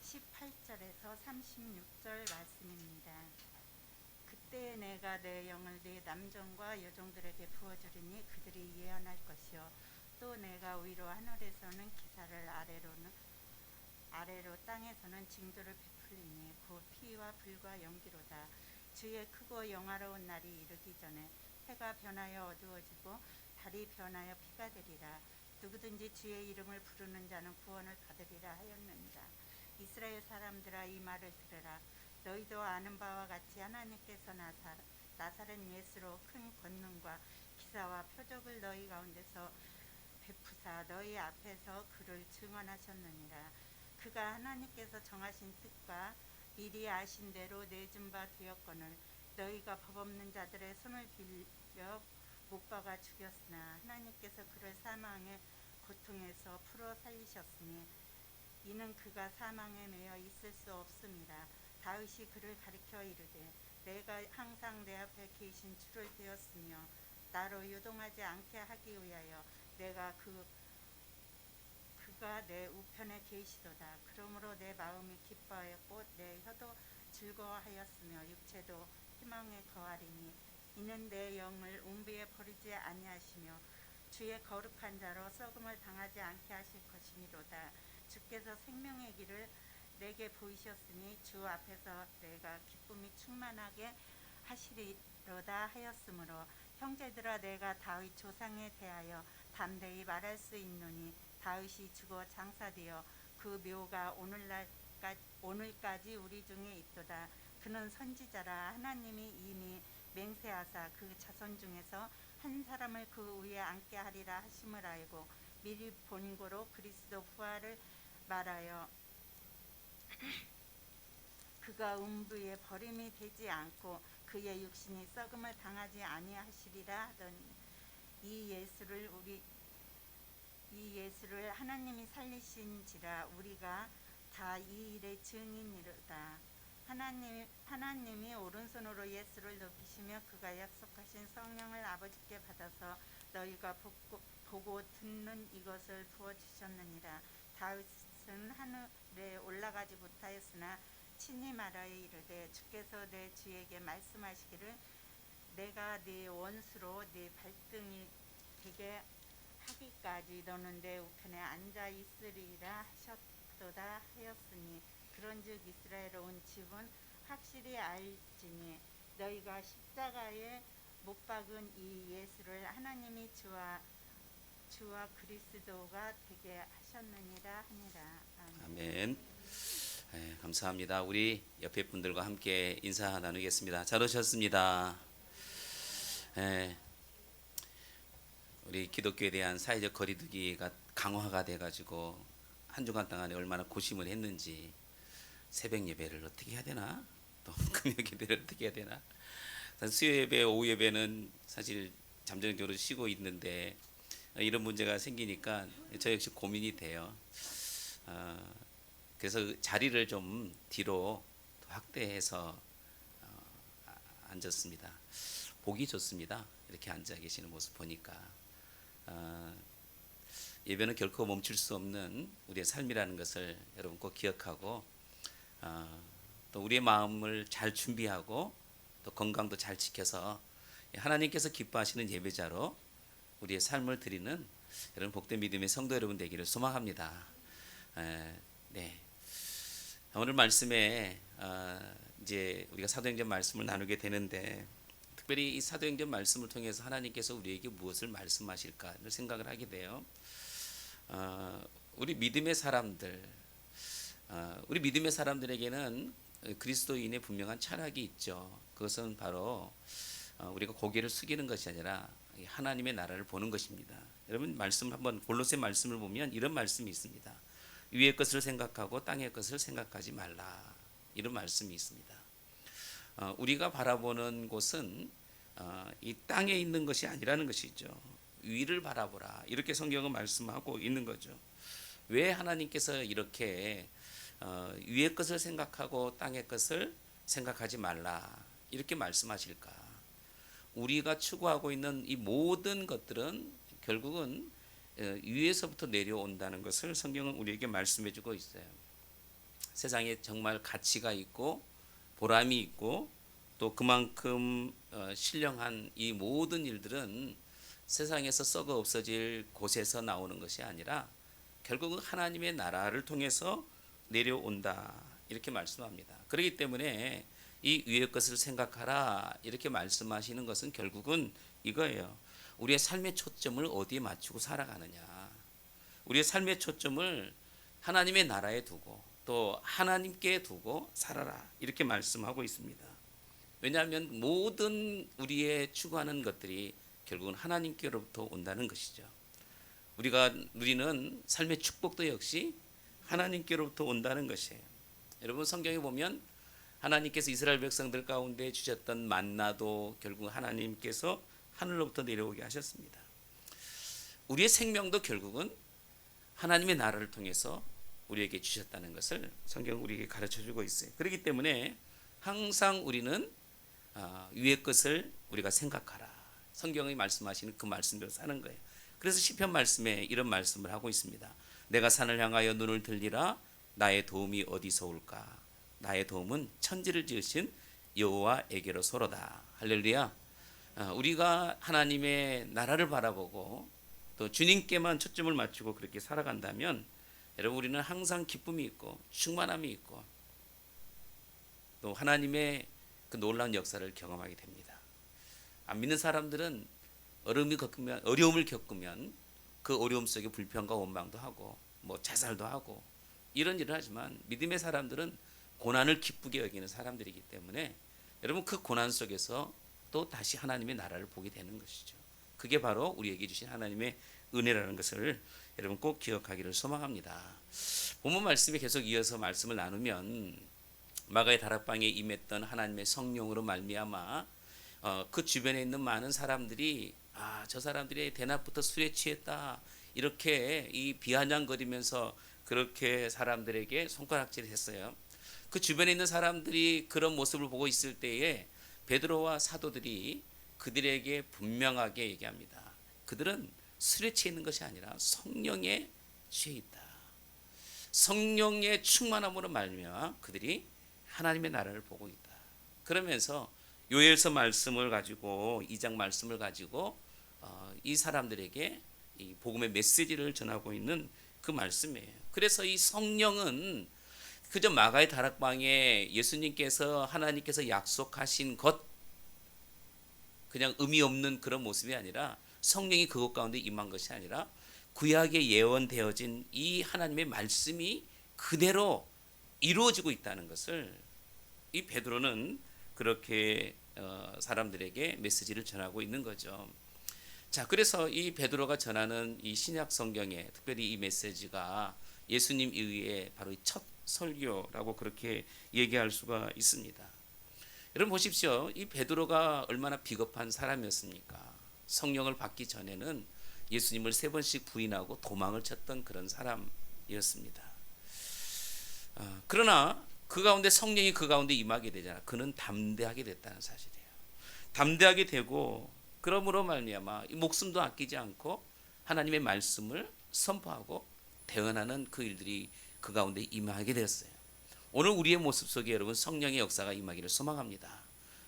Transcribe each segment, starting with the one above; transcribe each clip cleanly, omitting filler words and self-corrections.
18절에서 36절 말씀입니다. 그때 내가 내 영을 네 남종과 여종들에게 부어주리니 그들이 예언할 것이요 또 내가 위로 하늘에서는 기사를 아래로 땅에서는 징조를 베풀리니 곧 피와 불과 연기로다. 주의 크고 영화로운 날이 이르기 전에 해가 변하여 어두워지고 달이 변하여 피가 되리라. 누구든지 주의 이름을 부르는 자는 구원을 받으리라 하였느니라. 이스라엘 사람들아, 이 말을 들으라. 너희도 아는 바와 같이 하나님께서 나사렛 예수로 큰 권능과 기사와 표적을 너희 가운데서 베푸사 너희 앞에서 그를 증언하셨느니라. 그가 하나님께서 정하신 뜻과 미리 아신 대로 내준 바 되었거늘 너희가 법 없는 자들의 손을 빌려 못 박아 죽였으나 하나님께서 그를 사망의 고통에서 풀어 살리셨으니 이는 그가 사망에 매여 있을 수 없음이라. 다윗이 그를 가리켜 이르되 내가 항상 내 앞에 계신 주를 되었으며 나로 요동하지 않게 하기 위하여 내가 그가 내 우편에 계시도다. 그러므로 내 마음이 기뻐하였고 내 혀도 즐거워하였으며 육체도 희망에 거하리니 이는 내 영을 운비에 버리지 아니하시며 주의 거룩한 자로 썩음을 당하지 않게 하실 것이미로다. 주께서 생명의 길을 내게 보이셨으니 주 앞에서 내가 기쁨이 충만하게 하시리로다 하였으므로 형제들아, 내가 다윗 조상에 대하여 담대히 말할 수 있노니 다윗이 죽어 장사되어 그 묘가 오늘까지 우리 중에 있도다. 그는 선지자라. 하나님이 이미 맹세하사 그 자손 중에서 한 사람을 그 위에 앉게 하리라 하심을 알고 미리 본고로 그리스도 부활을 말하여 그가 음부에 버림이 되지 않고 그의 육신이 썩음을 당하지 아니하시리라 하더니 이 예수를 하나님이 살리신지라. 우리가 다 이 일의 증인이로다. 하나님이 오른손으로 예수를 높이시며 그가 약속하신 성령을 아버지께 받아서 너희가 보고 듣는 이것을 부어주셨느니라. 다윗은 하늘에 올라가지 못하였으나 친히 말하여 이르되 주께서 내 주에게 말씀하시기를 내가 네 원수로 네 발등이 되게 하기까지 너는 내 우편에 앉아 있으리라 하셨도다 하였으니 그런즉 이스라엘에 온 집은 확실히 알지니 너희가 십자가에 못 박은 이 예수를 하나님이 주와 그리스도가 되게 하셨느니라 하니라. 아멘. 네, 감사합니다. 우리 옆에 분들과 함께 인사 나누겠습니다. 잘 오셨습니다. 네, 우리 기독교에 대한 사회적 거리두기가 강화가 돼가지고 한 주간 동안에 얼마나 고심을 했는지 새벽 예배를 어떻게 해야 되나, 또 금요 예배를 어떻게 해야 되나. 수요 예배, 오후 예배는 사실 잠정적으로 쉬고 있는데 이런 문제가 생기니까 저 역시 고민이 돼요. 그래서 자리를 좀 뒤로 확대해서 앉았습니다. 보기 좋습니다. 이렇게 앉아 계시는 모습 보니까 예배는 결코 멈출 수 없는 우리의 삶이라는 것을 여러분 꼭 기억하고 또 우리의 마음을 잘 준비하고 또 건강도 잘 지켜서 하나님께서 기뻐하시는 예배자로 우리의 삶을 드리는 여러분 복된 믿음의 성도 여러분 되기를 소망합니다. 네. 오늘 말씀에 이제 우리가 사도행전 말씀을 나누게 되는데 특별히 이 사도행전 말씀을 통해서 하나님께서 우리에게 무엇을 말씀하실까를 생각을 하게 돼요. 우리 믿음의 사람들에게는 그리스도인의 분명한 철학이 있죠. 그것은 바로 우리가 고개를 숙이는 것이 아니라 하나님의 나라를 보는 것입니다. 여러분 말씀 한번 골로새 말씀을 보면 이런 말씀이 있습니다. 위의 것을 생각하고 땅의 것을 생각하지 말라. 이런 말씀이 있습니다. 우리가 바라보는 곳은 이 땅에 있는 것이 아니라는 것이죠. 위를 바라보라. 이렇게 성경은 말씀하고 있는 거죠. 왜 하나님께서 이렇게 위의 것을 생각하고 땅의 것을 생각하지 말라 이렇게 말씀하실까? 우리가 추구하고 있는 이 모든 것들은 결국은 위에서부터 내려온다는 것을 성경은 우리에게 말씀해주고 있어요. 세상에 정말 가치가 있고 보람이 있고 또 그만큼 신령한 이 모든 일들은 세상에서 썩어 없어질 곳에서 나오는 것이 아니라 결국은 하나님의 나라를 통해서 내려온다 이렇게 말씀합니다. 그렇기 때문에 이 위의 것을 생각하라 이렇게 말씀하시는 것은 결국은 이거예요. 우리의 삶의 초점을 어디에 맞추고 살아가느냐. 우리의 삶의 초점을 하나님의 나라에 두고 또 하나님께 두고 살아라 이렇게 말씀하고 있습니다. 왜냐하면 모든 우리의 추구하는 것들이 결국은 하나님께로부터 온다는 것이죠. 우리가 누리는 삶의 축복도 역시 하나님께로부터 온다는 것이에요. 여러분 성경에 보면 하나님께서 이스라엘 백성들 가운데 주셨던 만나도 결국 하나님께서 하늘로부터 내려오게 하셨습니다. 우리의 생명도 결국은 하나님의 나라를 통해서 우리에게 주셨다는 것을 성경은 우리에게 가르쳐주고 있어요. 그렇기 때문에 항상 우리는 위의 것을 우리가 생각하라. 성경이 말씀하시는 그 말씀대로 사는 거예요. 그래서 시편 말씀에 이런 말씀을 하고 있습니다. 내가 산을 향하여 눈을 들리라. 나의 도움이 어디서 올까? 나의 도움은 천지를 지으신 여호와에게로소로다. 할렐루야. 우리가 하나님의 나라를 바라보고 또 주님께만 초점을 맞추고 그렇게 살아간다면 여러분 우리는 항상 기쁨이 있고 충만함이 있고 또 하나님의 그 놀라운 역사를 경험하게 됩니다. 안 믿는 사람들은 어려움을 겪으면 그 어려움 속에 불평과 원망도 하고 뭐 자살도 하고 이런 일을 하지만 믿음의 사람들은 고난을 기쁘게 여기는 사람들이기 때문에 여러분 그 고난 속에서 또 다시 하나님의 나라를 보게 되는 것이죠. 그게 바로 우리에게 주신 하나님의 은혜라는 것을 여러분 꼭 기억하기를 소망합니다. 본문 말씀에 계속 이어서 말씀을 나누면 마가의 다락방에 임했던 하나님의 성령으로 말미암아 그 주변에 있는 많은 사람들이 저 사람들이 대낮부터 술에 취했다 이렇게 이 비아냥거리면서 그렇게 사람들에게 손가락질을 했어요. 그 주변에 있는 사람들이 그런 모습을 보고 있을 때에 베드로와 사도들이 그들에게 분명하게 얘기합니다. 그들은 술에 취해 있는 것이 아니라 성령에 취해 있다. 성령의 충만함으로 말미암아 그들이 하나님의 나라를 보고 있다. 그러면서 요엘서 말씀을 가지고 2장 말씀을 가지고 이 사람들에게 이 복음의 메시지를 전하고 있는 그 말씀이에요. 그래서 이 성령은 그저 마가의 다락방에 예수님께서 하나님께서 약속하신 것 그냥 의미 없는 그런 모습이 아니라 성령이 그것 가운데 임한 것이 아니라 구약에 예언되어진 이 하나님의 말씀이 그대로 이루어지고 있다는 것을 이 베드로는 그렇게 사람들에게 메시지를 전하고 있는 거죠. 자, 그래서 이 베드로가 전하는 이 신약 성경에 특별히 이 메시지가 예수님 이후에 바로 이 첫 설교라고 그렇게 얘기할 수가 있습니다. 여러분 보십시오. 이 베드로가 얼마나 비겁한 사람이었습니까? 성령을 받기 전에는 예수님을 3번씩 부인하고 도망을 쳤던 그런 사람이었습니다. 그러나 그 가운데 성령이 그 가운데 임하게 되잖아. 그는 담대하게 됐다는 사실이에요. 담대하게 되고 그러므로 말미암아 목숨도 아끼지 않고 하나님의 말씀을 선포하고 대언하는 그 일들이 그 가운데 임하게 되었어요. 오늘 우리의 모습 속에 여러분 성령의 역사가 임하기를 소망합니다.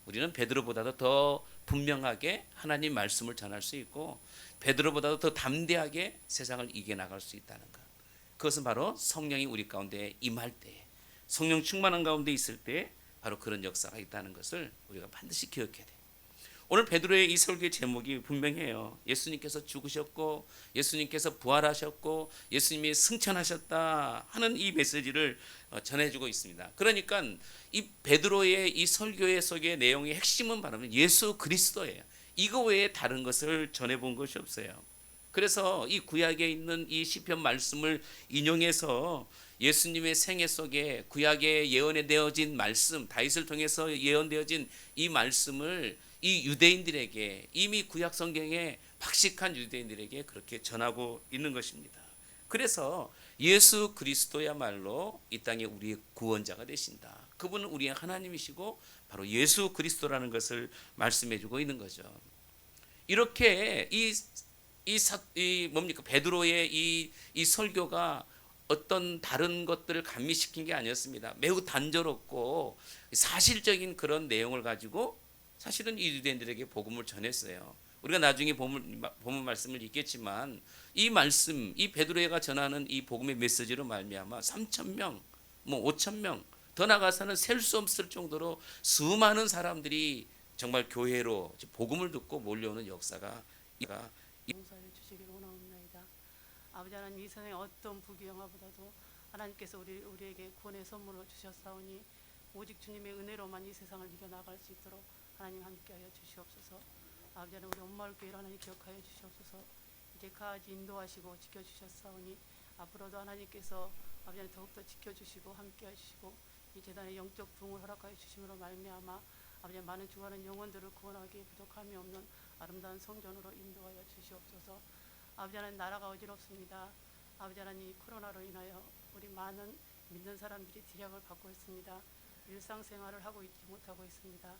우리는 베드로보다도 더 분명하게 하나님 말씀을 전할 수 있고 베드로보다도 더 담대하게 세상을 이겨나갈 수 있다는 것. 그것은 바로 성령이 우리 가운데 임할 때 성령 충만한 가운데 있을 때 바로 그런 역사가 있다는 것을 우리가 반드시 기억해야 돼요. 오늘 베드로의 이 설교의 제목이 분명해요. 예수님께서 죽으셨고 예수님께서 부활하셨고 예수님이 승천하셨다 하는 이 메시지를 전해주고 있습니다. 그러니까 이 베드로의 이 설교의 속의 내용의 핵심은 바로 예수 그리스도예요. 이거 외에 다른 것을 전해본 것이 없어요. 그래서 이 구약에 있는 이 시편 말씀을 인용해서 예수님의 생애 속에 구약에 예언되어진 말씀, 다윗을 통해서 예언되어진 이 말씀을 이 유대인들에게 이미 구약 성경에 박식한 유대인들에게 그렇게 전하고 있는 것입니다. 그래서 예수 그리스도야말로 이 땅에 우리의 구원자가 되신다. 그분은 우리의 하나님이시고 바로 예수 그리스도라는 것을 말씀해주고 있는 거죠. 이렇게 뭡니까 베드로의 이 설교가 어떤 다른 것들을 감미시킨 게 아니었습니다. 매우 단조롭고 사실적인 그런 내용을 가지고 사실은 이 유대인들에게 복음을 전했어요. 우리가 나중에 본문 말씀을 읽겠지만 이 말씀, 이 베드로가 전하는 이 복음의 메시지로 말미암아 3천 명, 뭐 5천 명, 더 나가서는 셀 수 없을 정도로 수많은 사람들이 정말 교회로 복음을 듣고 몰려오는 역사가 용서해 주시기를 원하옵나이다. 아버지 하나님, 이 세상의 어떤 부귀영화보다도 하나님께서 우리에게 구원의 선물을 주셨사오니 오직 주님의 은혜로만 이 세상을 이겨나갈 수 있도록 하나님 함께하여 주시옵소서. 아버지 하나님, 우리 온마을 교회를 하나님 기억하여 주시옵소서. 이제까지 인도하시고 지켜주셨사오니 앞으로도 하나님께서 아버지 하나님 더욱더 지켜주시고 함께해 주시고 이 재단의 영적 부흥을 허락하여 주심으로 말미암아 아버지 많은 죽어가는 영혼들을 구원하기에 부족함이 없는 아름다운 성전으로 인도하여 주시옵소서. 아버지 하나님, 나라가 어지럽습니다. 아버지 하나님, 코로나로 인하여 우리 많은 믿는 사람들이 기력을 받고 있습니다. 일상생활을 하고 있지 못하고 있습니다.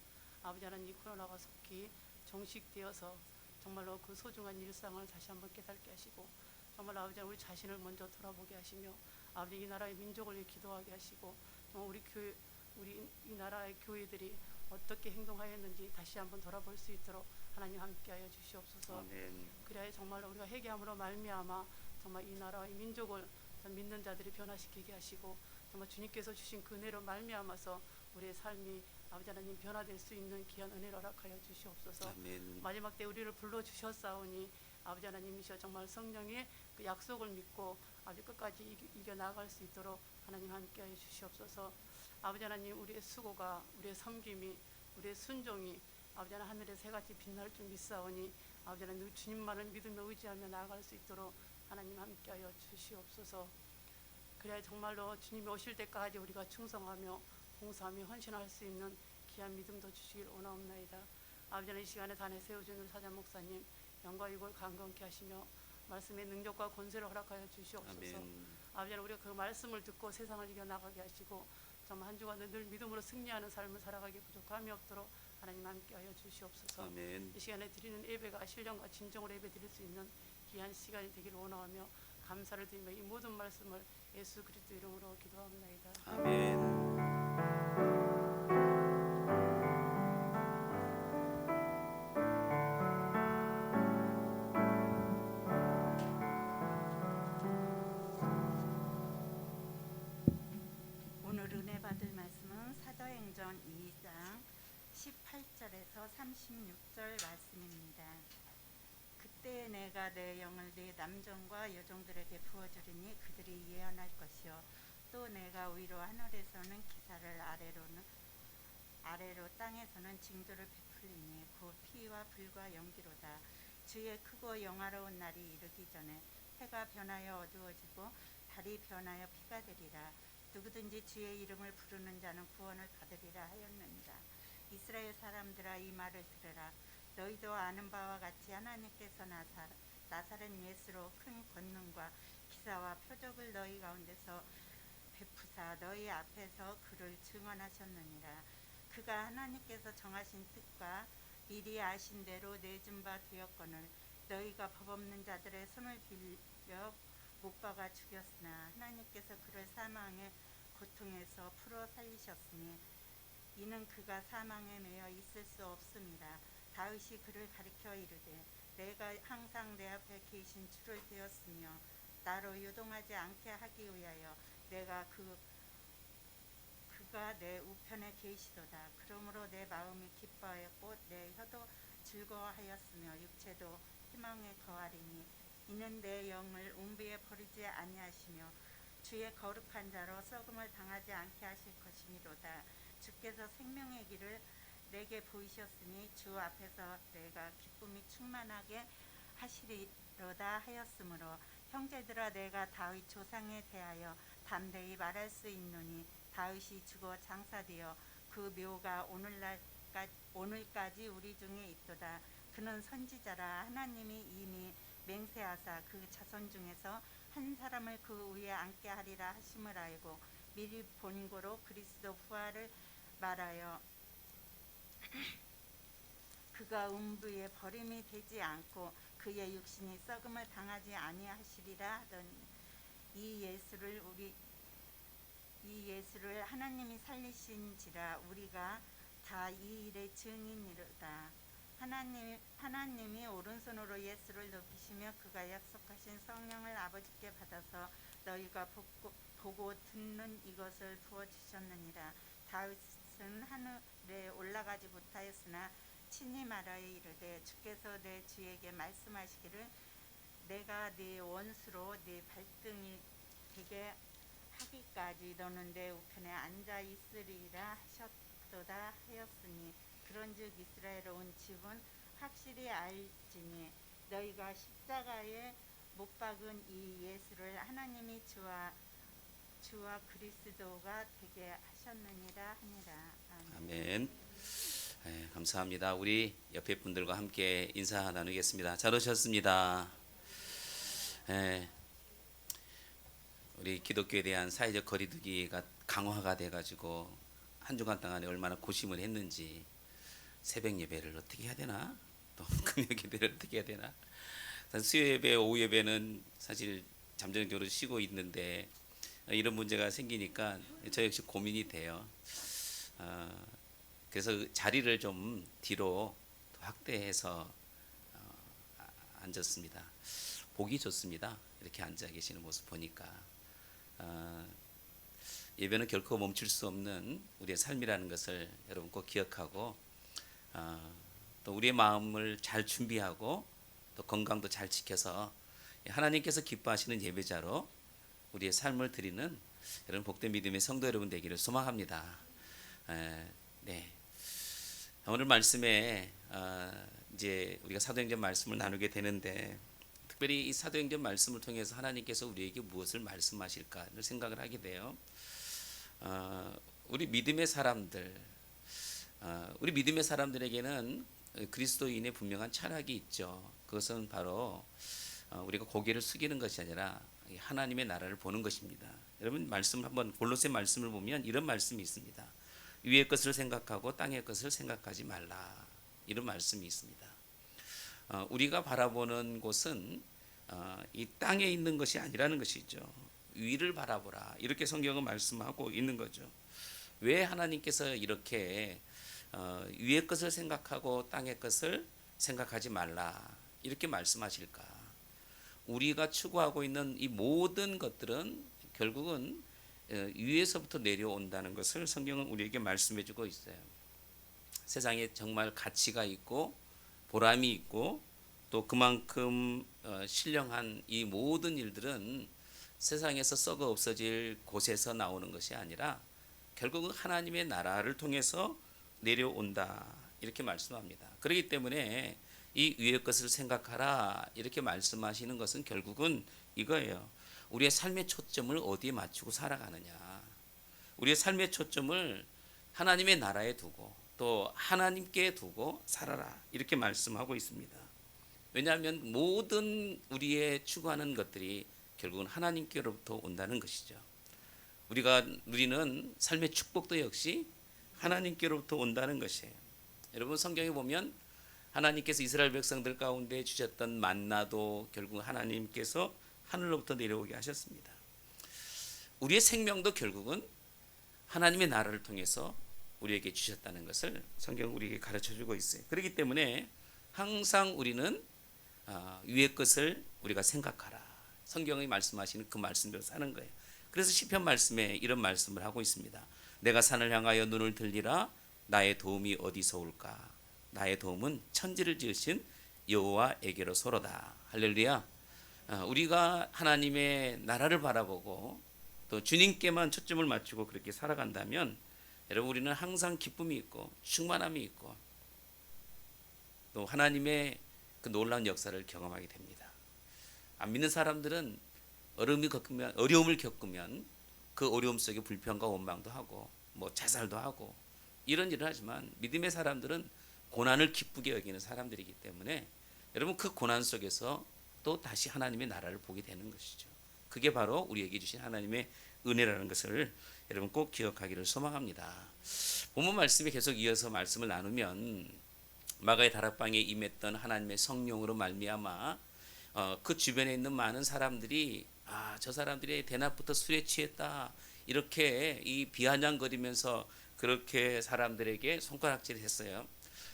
아버지 하나님, 이 코로나가 속히 종식되어서 정말로 그 소중한 일상을 다시 한번 깨닫게 하시고 정말로 아버지 하나님, 우리 자신을 먼저 돌아보게 하시며 아버지 이 나라의 민족을 위해 기도하게 하시고 정말 우리 이 나라의 교회들이 어떻게 행동하였는지 다시 한번 돌아볼 수 있도록 하나님 함께하여 주시옵소서. 아멘. 그래야 정말로 우리가 회개함으로 말미암아 정말 이 나라의 민족을 믿는 자들이 변화시키게 하시고 정말 주님께서 주신 그 은혜로 말미암아서 우리의 삶이 아버지 하나님 변화될 수 있는 귀한 은혜를 허락하여 주시옵소서. 아멘. 마지막 때 우리를 불러 주셨사오니 아버지 하나님이시여 정말 성령의 그 약속을 믿고 아주 끝까지 이겨 나갈 수 있도록 하나님 함께하여 주시옵소서. 아버지 하나님, 우리의 수고가, 우리의 섬김이, 우리의 순종이 아버지 하나님 하늘의 새같이 빛날 줄 믿사오니 아버지 하나님 주님만을 믿으며 의지하며 나아갈 수 있도록 하나님 함께하여 주시옵소서. 그래야 정말로 주님이 오실 때까지 우리가 충성하며 봉사하며 헌신할 수 있는 귀한 믿음도 주시길 원하옵나이다. 아버지 하나님, 이 시간에 단에 세워준 우리 사장 목사님 영과 육을 강건케 하시며 말씀의 능력과 권세를 허락하여 주시옵소서. 아멘. 아버지 하나님, 우리가 그 말씀을 듣고 세상을 이겨나가게 하시고 정말 한 주간도 늘 믿음으로 승리하는 삶을 살아가기 부족함이 없도록 하나님 함께하여 주시옵소서. 아멘. 이 시간에 드리는 예배가 신령과 진정으로 예배 드릴 수 있는 귀한 시간이 되기를 원하며 감사를 드리며 이 모든 말씀을 예수 그리스도 이름으로 기도합나이다. 아멘. 오늘 은혜 받을 말씀은 사도행전 2장 18절에서 36절 말씀입니다. 그때 내가 내 영을 네 남종과 여종들에게 부어주리니 그들이 예언할 것이요 또 내가 위로 하늘에서는 기사를 아래로 땅에서는 징조를 베풀리니 곧 피와 불과 연기로다. 주의 크고 영화로운 날이 이르기 전에 해가 변하여 어두워지고 달이 변하여 피가 되리라. 누구든지 주의 이름을 부르는 자는 구원을 받으리라 하였느니라. 이스라엘 사람들아, 이 말을 들으라. 너희도 아는 바와 같이 하나님께서 나사렛 예수로 큰 권능과 기사와 표적을 너희 가운데서 베푸사 너희 앞에서 그를 증언하셨느니라. 그가 하나님께서 정하신 뜻과 미리 아신 대로 내준 바 되었거늘 너희가 법 없는 자들의 손을 빌려 못 박아 죽였으나 하나님께서 그를 사망의 고통에서 풀어 살리셨으니 이는 그가 사망에 매여 있을 수 없음이라. 다윗이 그를 가리켜 이르되 내가 항상 내 앞에 계신 주를 되었으며 나로 요동하지 않게 하기 위하여 내가 그가 내 우편에 계시도다. 그러므로 내 마음이 기뻐하였고 내 혀도 즐거워하였으며 육체도 희망에 거하리니 이는 내 영을 운비에 버리지 아니하시며 주의 거룩한 자로 썩음을 당하지 않게 하실 것이미로다. 주께서 생명의 길을 내게 보이셨으니 주 앞에서 내가 기쁨이 충만하게 하시리로다 하였으므로 형제들아, 내가 다윗 조상에 대하여 담대히 말할 수 있노니 다윗이 죽어 장사되어 그 묘가 오늘까지 우리 중에 있도다. 그는 선지자라. 하나님이 이미 맹세하사 그 자손 중에서 한 사람을 그 위에 앉게 하리라 하심을 알고 미리 본고로 그리스도 부활을 말하여 그가 음부에 버림이 되지 않고 그의 육신이 썩음을 당하지 아니하시리라 하더니 이 예수를 하나님이 살리신지라 우리가 다 이 일의 증인이로다. 하나님이 오른손으로 예수를 높이시며 그가 약속하신 성령을 아버지께 받아서 너희가 보고 듣는 이것을 부어주셨느니라. 다윗은 하늘에 올라가지 못하였으나 친히 말하여 이르되 주께서 내 주에게 말씀하시기를 내가 네 원수로 네 발등이 되게 하기까지 너는 내 우편에 앉아 있으리라 하셨도다 하였으니 그런즉 이스라엘에 온 집은 확실히 알지니 너희가 십자가에 못 박은 이 예수를 하나님이 주와 그리스도가 되게 하셨느니라 하니라. 아멘. 네, 감사합니다. 우리 옆에 분들과 함께 인사 나누겠습니다. 잘 오셨습니다. 네, 우리 기독교에 대한 사회적 거리두기가 강화가 돼가지고 한 주간 동안에 얼마나 고심을 했는지 새벽 예배를 어떻게 해야 되나 또 금요 예배를 어떻게 해야 되나 수요 예배 오후 예배는 사실 잠정적으로 쉬고 있는데 이런 문제가 생기니까 저 역시 고민이 돼요. 그래서 자리를 좀 뒤로 확대해서 앉았습니다. 보기 좋습니다. 이렇게 앉아 계시는 모습 보니까 예배는 결코 멈출 수 없는 우리의 삶이라는 것을 여러분 꼭 기억하고 또 우리의 마음을 잘 준비하고 또 건강도 잘 지켜서 하나님께서 기뻐하시는 예배자로 우리의 삶을 드리는 여러분 복된 믿음의 성도 여러분 되기를 소망합니다. 네. 오늘 말씀에 이제 우리가 사도행전 말씀을 나누게 되는데 특별히 이 사도행전 말씀을 통해서 하나님께서 우리에게 무엇을 말씀하실까를 생각을 하게 돼요. 우리 믿음의 사람들에게는 그리스도인의 분명한 철학이 있죠. 그것은 바로 우리가 고개를 숙이는 것이 아니라 하나님의 나라를 보는 것입니다. 여러분 말씀 한번 골로새 말씀을 보면 이런 말씀이 있습니다. 위의 것을 생각하고 땅의 것을 생각하지 말라. 이런 말씀이 있습니다. 우리가 바라보는 곳은 이 땅에 있는 것이 아니라는 것이죠. 위를 바라보라. 이렇게 성경은 말씀하고 있는 거죠. 왜 하나님께서 이렇게 위의 것을 생각하고 땅의 것을 생각하지 말라. 이렇게 말씀하실까? 우리가 추구하고 있는 이 모든 것들은 결국은 위에서부터 내려온다는 것을 성경은 우리에게 말씀해 주고 있어요. 세상에 정말 가치가 있고 보람이 있고 또 그만큼 신령한 이 모든 일들은 세상에서 썩어 없어질 곳에서 나오는 것이 아니라 결국은 하나님의 나라를 통해서 내려온다 이렇게 말씀합니다. 그렇기 때문에 이 위의 것을 생각하라 이렇게 말씀하시는 것은 결국은 이거예요. 우리의 삶의 초점을 어디에 맞추고 살아가느냐. 우리의 삶의 초점을 하나님의 나라에 두고 또 하나님께 두고 살아라 이렇게 말씀하고 있습니다. 왜냐하면 모든 우리의 추구하는 것들이 결국은 하나님께로부터 온다는 것이죠. 우리가 누리는 삶의 축복도 역시 하나님께로부터 온다는 것이에요. 여러분 성경에 보면 하나님께서 이스라엘 백성들 가운데 주셨던 만나도 결국 하나님께서 하늘로부터 내려오게 하셨습니다. 우리의 생명도 결국은 하나님의 나라를 통해서 우리에게 주셨다는 것을 성경은 우리에게 가르쳐주고 있어요. 그렇기 때문에 항상 우리는 위의 것을 우리가 생각하라. 성경이 말씀하시는 그 말씀대로 사는 거예요. 그래서 시편 말씀에 이런 말씀을 하고 있습니다. 내가 산을 향하여 눈을 들리라. 나의 도움이 어디서 올까? 나의 도움은 천지를 지으신 여호와에게로 소로다. 할렐루야. 우리가 하나님의 나라를 바라보고 또 주님께만 초점을 맞추고 그렇게 살아간다면 여러분 우리는 항상 기쁨이 있고 충만함이 있고 또 하나님의 그 놀라운 역사를 경험하게 됩니다. 안 믿는 사람들은 어려움을 겪으면 그 어려움 속에 불평과 원망도 하고 뭐 자살도 하고 이런 일을 하지만 믿음의 사람들은 고난을 기쁘게 여기는 사람들이기 때문에 여러분 그 고난 속에서 또 다시 하나님의 나라를 보게 되는 것이죠. 그게 바로 우리에게 주신 하나님의 은혜라는 것을 여러분 꼭 기억하기를 소망합니다. 본문 말씀에 계속 이어서 말씀을 나누면 마가의 다락방에 임했던 하나님의 성령으로 말미암아 그 주변에 있는 많은 사람들이 저 사람들이 대낮부터 술에 취했다 이렇게 이 비아냥거리면서 그렇게 사람들에게 손가락질을 했어요.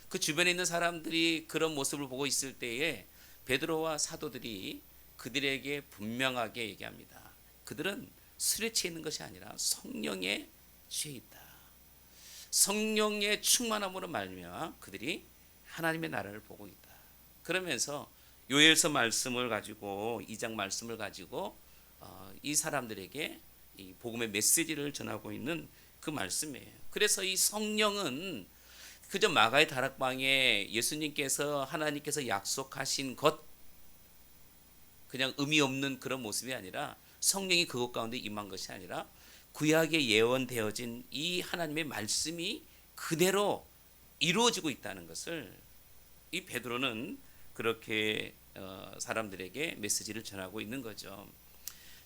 그 주변에 있는 사람들이 그런 모습을 보고 있을 때에 베드로와 사도들이 그들에게 분명하게 얘기합니다. 그들은 술에 취해 있는 것이 아니라 성령에 취해 있다. 성령의 충만함으로 말미암아 그들이 하나님의 나라를 보고 있다. 그러면서 요엘서 말씀을 가지고 2장 말씀을 가지고 이 사람들에게 이 복음의 메시지를 전하고 있는 그 말씀이에요. 그래서 이 성령은 그저 마가의 다락방에 예수님께서 하나님께서 약속하신 것 그냥 의미 없는 그런 모습이 아니라 성령이 그것 가운데 임한 것이 아니라 구약에 예언되어진 이 하나님의 말씀이 그대로 이루어지고 있다는 것을 이 베드로는 그렇게 사람들에게 메시지를 전하고 있는 거죠.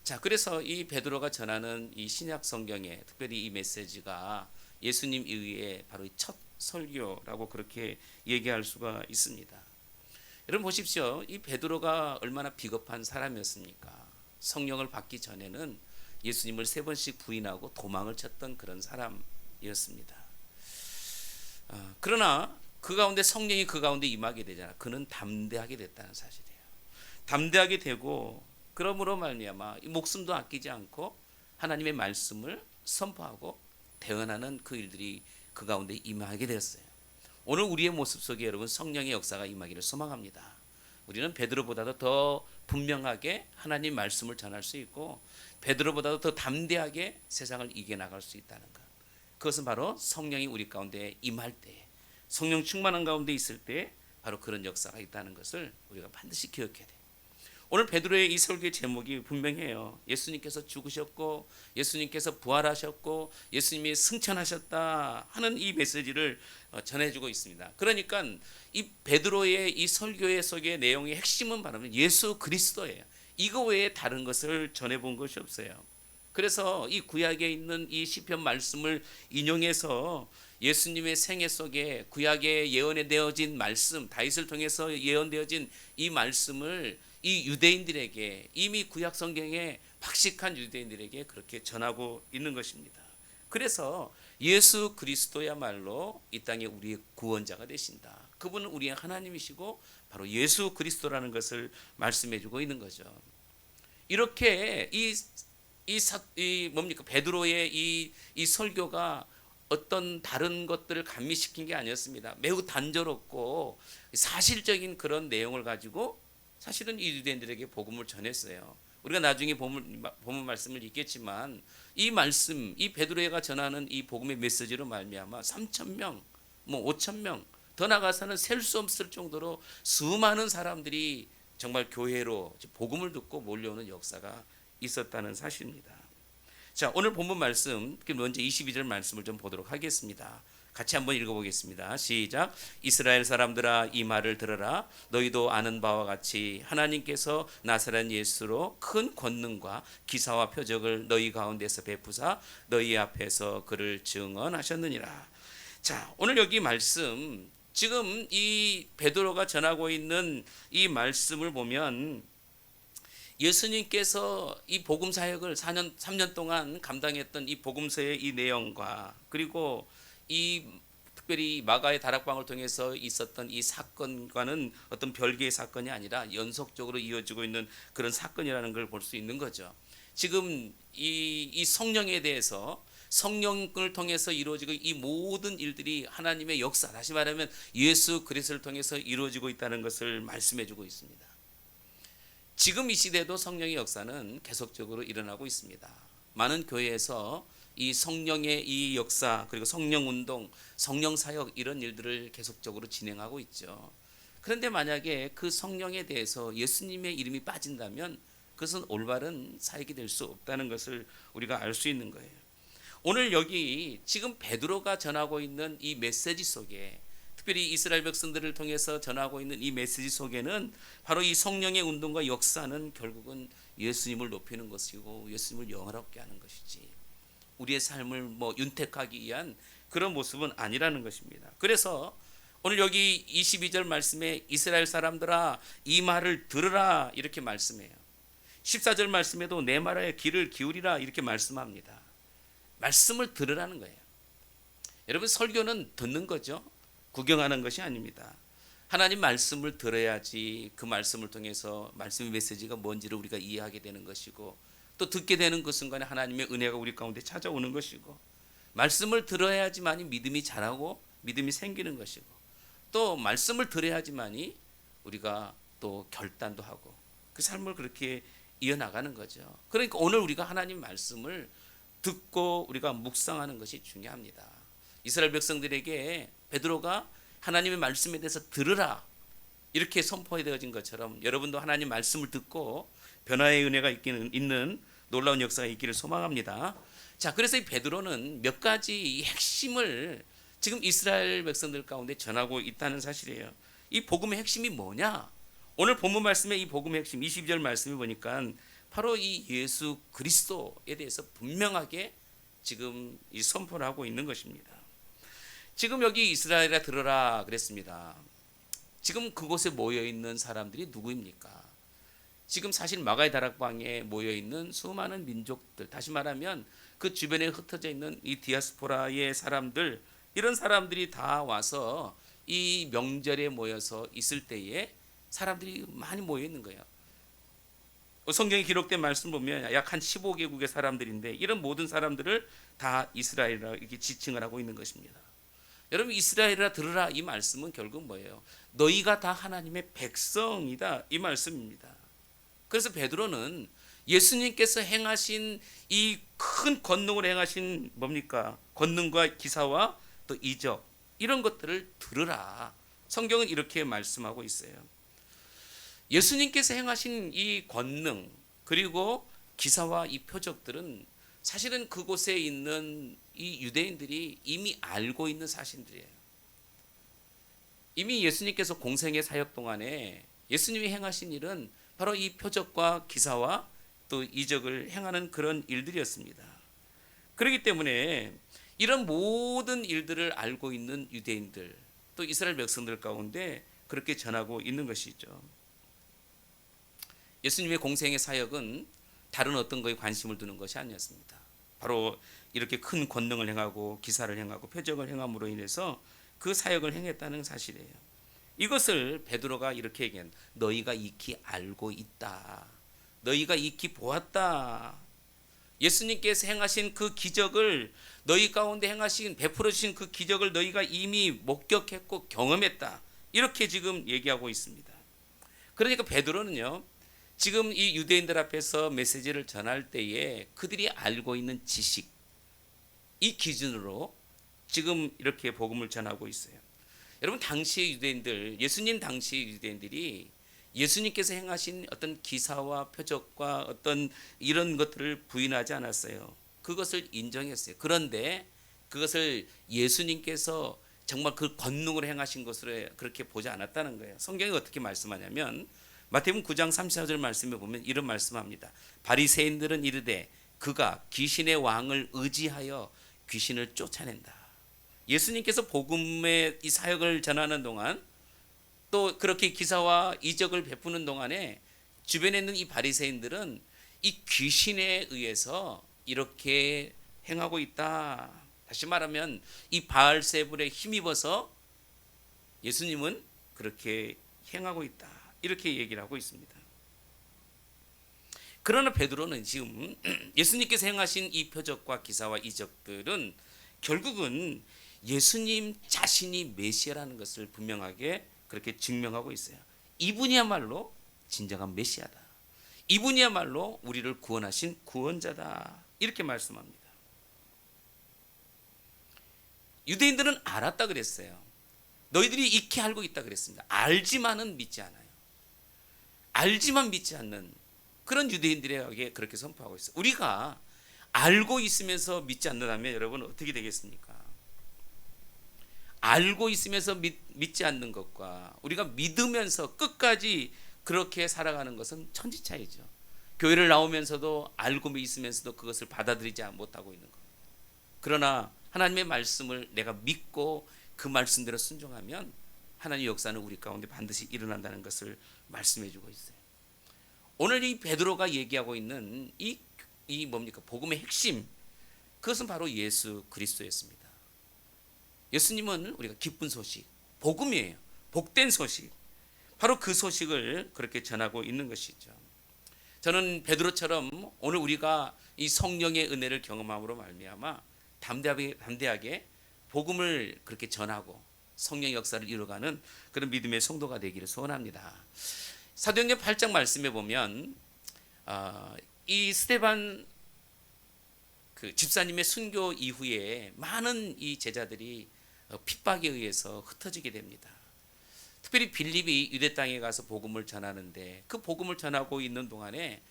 자, 그래서 이 베드로가 전하는 이 신약 성경에 특별히 이 메시지가 예수님 이후에 바로 이 첫 설교라고 그렇게 얘기할 수가 있습니다. 여러분 보십시오. 이 베드로가 얼마나 비겁한 사람이었습니까? 성령을 받기 전에는 예수님을 3번씩 부인하고 도망을 쳤던 그런 사람이었습니다. 그러나 그 가운데 성령이 그 가운데 임하게 되잖아. 그는 담대하게 됐다는 사실이에요. 담대하게 되고 그러므로 말미암아 목숨도 아끼지 않고 하나님의 말씀을 선포하고 대언하는 그 일들이 그 가운데 임하게 되었어요. 오늘 우리의 모습 속에 여러분 성령의 역사가 임하기를 소망합니다. 우리는 베드로보다도 더 분명하게 하나님 말씀을 전할 수 있고 베드로보다도 더 담대하게 세상을 이겨나갈 수 있다는 것. 그것은 바로 성령이 우리 가운데 임할 때, 성령 충만한 가운데 있을 때 바로 그런 역사가 있다는 것을 우리가 반드시 기억해야 돼요. 오늘 베드로의 이 설교의 제목이 분명해요. 예수님께서 죽으셨고 예수님께서 부활하셨고 예수님이 승천하셨다 하는 이 메시지를 전해주고 있습니다. 그러니까 이 베드로의 이 설교의 속의 내용의 핵심은 바로 예수 그리스도예요. 이거 외에 다른 것을 전해본 것이 없어요. 그래서 이 구약에 있는 이 시편 말씀을 인용해서 예수님의 생애 속에 구약에 예언되어진 말씀, 다윗을 통해서 예언되어진 이 말씀을 이 유대인들에게 이미 구약 성경에 박식한 유대인들에게 그렇게 전하고 있는 것입니다. 그래서 예수 그리스도야말로 이 땅에 우리의 구원자가 되신다. 그분은 우리의 하나님이시고 바로 예수 그리스도라는 것을 말씀해주고 있는 거죠. 이렇게 뭡니까 베드로의 이 설교가 어떤 다른 것들을 감미시킨 게 아니었습니다. 매우 단조롭고 사실적인 그런 내용을 가지고 사실은 이 유대인들에게 복음을 전했어요. 우리가 나중에 본문 말씀을 읽겠지만 이 말씀, 이 베드로가 전하는 이 복음의 메시지로 말미암아 3,000명, 5,000명 더 나가서는 셀 수 없을 정도로 수많은 사람들이 정말 교회로 복음을 듣고 몰려오는 역사가 있었다는 사실입니다. 자, 오늘 본문 말씀 먼저 22절 말씀을 좀 보도록 하겠습니다. 같이 한번 읽어보겠습니다. 시작. 이스라엘 사람들아 이 말을 들어라. 너희도 아는 바와 같이 하나님께서 나사렛 예수로 큰 권능과 기사와 표적을 너희 가운데서 베푸사 너희 앞에서 그를 증언하셨느니라. 자, 오늘 여기 말씀 지금 이 베드로가 전하고 있는 이 말씀을 보면 예수님께서 이 복음 사역을 3년 동안 감당했던 이 복음서의 이 내용과 그리고 이 특별히 마가의 다락방을 통해서 있었던 이 사건과는 어떤 별개의 사건이 아니라 연속적으로 이어지고 있는 그런 사건이라는 걸 볼 수 있는 거죠. 지금 이 성령에 대해서 성령을 통해서 이루어지고 이 모든 일들이 하나님의 역사, 다시 말하면 예수 그리스도를 통해서 이루어지고 있다는 것을 말씀해주고 있습니다. 지금 이 시대도 성령의 역사는 계속적으로 일어나고 있습니다. 많은 교회에서 이 성령의 이 역사 그리고 성령 운동, 성령 사역 이런 일들을 계속적으로 진행하고 있죠. 그런데 만약에 그 성령에 대해서 예수님의 이름이 빠진다면 그것은 올바른 사역이 될 수 없다는 것을 우리가 알 수 있는 거예요. 오늘 여기 지금 베드로가 전하고 있는 이 메시지 속에 특별히 이스라엘 백성들을 통해서 전하고 있는 이 메시지 속에는 바로 이 성령의 운동과 역사는 결국은 예수님을 높이는 것이고 예수님을 영화롭게 하는 것이지 우리의 삶을 윤택하기 위한 그런 모습은 아니라는 것입니다. 그래서 오늘 여기 22절 말씀에 이스라엘 사람들아 이 말을 들으라 이렇게 말씀해요. 14절 말씀에도 내 말에 귀를 기울이라 이렇게 말씀합니다. 말씀을 들으라는 거예요. 여러분, 설교는 듣는 거죠. 구경하는 것이 아닙니다. 하나님 말씀을 들어야지 그 말씀을 통해서 말씀의 메시지가 뭔지를 우리가 이해하게 되는 것이고, 또 듣게 되는 그 순간에 하나님의 은혜가 우리 가운데 찾아오는 것이고, 말씀을 들어야지만이 믿음이 자라고 믿음이 생기는 것이고, 또 말씀을 들어야지만이 우리가 또 결단도 하고 그 삶을 그렇게 이어나가는 거죠. 그러니까 오늘 우리가 하나님 말씀을 듣고 우리가 묵상하는 것이 중요합니다. 이스라엘 백성들에게 베드로가 하나님의 말씀에 대해서 들으라 이렇게 선포되어진 것처럼 여러분도 하나님 말씀을 듣고 변화의 은혜가 있는 놀라운 역사가 있기를 소망합니다. 자, 그래서 이 베드로는 몇 가지 핵심을 지금 이스라엘 백성들 가운데 전하고 있다는 사실이에요. 이 복음의 핵심이 뭐냐? 오늘 본문 말씀에 이 복음의 핵심 22절 말씀을 보니까 바로 이 예수 그리스도에 대해서 분명하게 지금 이 선포를 하고 있는 것입니다. 지금 여기 이스라엘아 들어라 그랬습니다. 지금 그곳에 모여 있는 사람들이 누구입니까? 지금 사실 마가의 다락방에 모여 있는 수많은 민족들, 다시 말하면 그 주변에 흩어져 있는 이 디아스포라의 사람들, 이런 사람들이 다 와서 이 명절에 모여서 있을 때에 사람들이 많이 모여 있는 거예요. 성경에 기록된 말씀 보면 약 한 15개국의 사람들인데 이런 모든 사람들을 다 이스라엘이라고 이렇게 지칭을 하고 있는 것입니다. 여러분, 이스라엘아 들으라 이 말씀은 결국 뭐예요? 너희가 다 하나님의 백성이다 이 말씀입니다. 그래서 베드로는 예수님께서 행하신 이 큰 권능을 행하신 뭡니까? 권능과 기사와 또 이적 이런 것들을 들으라. 성경은 이렇게 말씀하고 있어요. 예수님께서 행하신 이 권능 그리고 기사와 이 표적들은 사실은 그곳에 있는 이 유대인들이 이미 알고 있는 사실들이에요. 이미 예수님께서 공생의 사역 동안에 예수님이 행하신 일은 바로 이 표적과 기사와 또 이적을 행하는 그런 일들이었습니다. 그렇기 때문에 이런 모든 일들을 알고 있는 유대인들 또 이스라엘 백성들 가운데 그렇게 전하고 있는 것이죠. 예수님의 공생의 사역은 다른 어떤 거에 관심을 두는 것이 아니었습니다. 바로 이렇게 큰 권능을 행하고 기사를 행하고 표적을 행함으로 인해서 그 사역을 행했다는 사실이에요. 이것을 베드로가 이렇게 얘기한, 너희가 익히 알고 있다. 너희가 익히 보았다. 예수님께서 행하신 그 기적을 너희 가운데 행하신 베풀어 주신 그 기적을 너희가 이미 목격했고 경험했다. 이렇게 지금 얘기하고 있습니다. 그러니까 베드로는요, 지금 이 유대인들 앞에서 메시지를 전할 때에 그들이 알고 있는 지식, 이 기준으로 지금 이렇게 복음을 전하고 있어요. 여러분, 당시의 유대인들, 예수님 당시의 유대인들이 예수님께서 행하신 어떤 기사와 표적과 어떤 이런 것들을 부인하지 않았어요. 그것을 인정했어요. 그런데 그것을 예수님께서 정말 그 권능으로 행하신 것으로 그렇게 보지 않았다는 거예요. 성경이 어떻게 말씀하냐면 마태복음 9장 34절 말씀에 보면 이런 말씀합니다. 바리새인들은 이르되 그가 귀신의 왕을 의지하여 귀신을 쫓아낸다. 예수님께서 복음의 이 사역을 전하는 동안 또 그렇게 기사와 이적을 베푸는 동안에 주변에 있는 이 바리새인들은 이 귀신에 의해서 이렇게 행하고 있다. 다시 말하면 이 바알세불에 힘입어서 예수님은 그렇게 행하고 있다. 이렇게 얘기를 하고 있습니다. 그러나 베드로는 지금 예수님께서 행하신 이 표적과 기사와 이적들은 결국은 예수님 자신이 메시아라는 것을 분명하게 그렇게 증명하고 있어요. 이분이야말로 진정한 메시아다. 이분이야말로 우리를 구원하신 구원자다. 이렇게 말씀합니다. 유대인들은 알았다 그랬어요. 너희들이 익히 알고 있다 그랬습니다. 알지만은 믿지 않아요. 알지만 믿지 않는 그런 유대인들에게 그렇게 선포하고 있어요. 우리가 알고 있으면서 믿지 않는다면 여러분 어떻게 되겠습니까? 알고 있으면서 믿지 않는 것과 우리가 믿으면서 끝까지 그렇게 살아가는 것은 천지차이죠. 교회를 나오면서도 알고 있으면서도 그것을 받아들이지 못하고 있는 것. 그러나 하나님의 말씀을 내가 믿고 그 말씀대로 순종하면 하나님의 역사는 우리 가운데 반드시 일어난다는 것을 말씀해 주고 있어요. 오늘 이 베드로가 얘기하고 있는 이 뭡니까? 복음의 핵심, 그것은 바로 예수 그리스도였습니다. 예수님은 우리가 기쁜 소식, 복음이에요. 복된 소식. 바로 그 소식을 그렇게 전하고 있는 것이죠. 저는 베드로처럼 오늘 우리가 이 성령의 은혜를 경험함으로 말미암아 담대하게 복음을 그렇게 전하고 성령 역사를 이루어가는 그런 믿음의 성도가 되기를 소원합니다. 사도행전 8장 말씀에 보면 이 스데반 그 집사님의 순교 이후에 많은 이 제자들이 핍박에 의해서 흩어지게 됩니다. 특별히 빌립이 유대 땅에 가서 복음을 전하는데 그 복음을 전하고 있는 동안에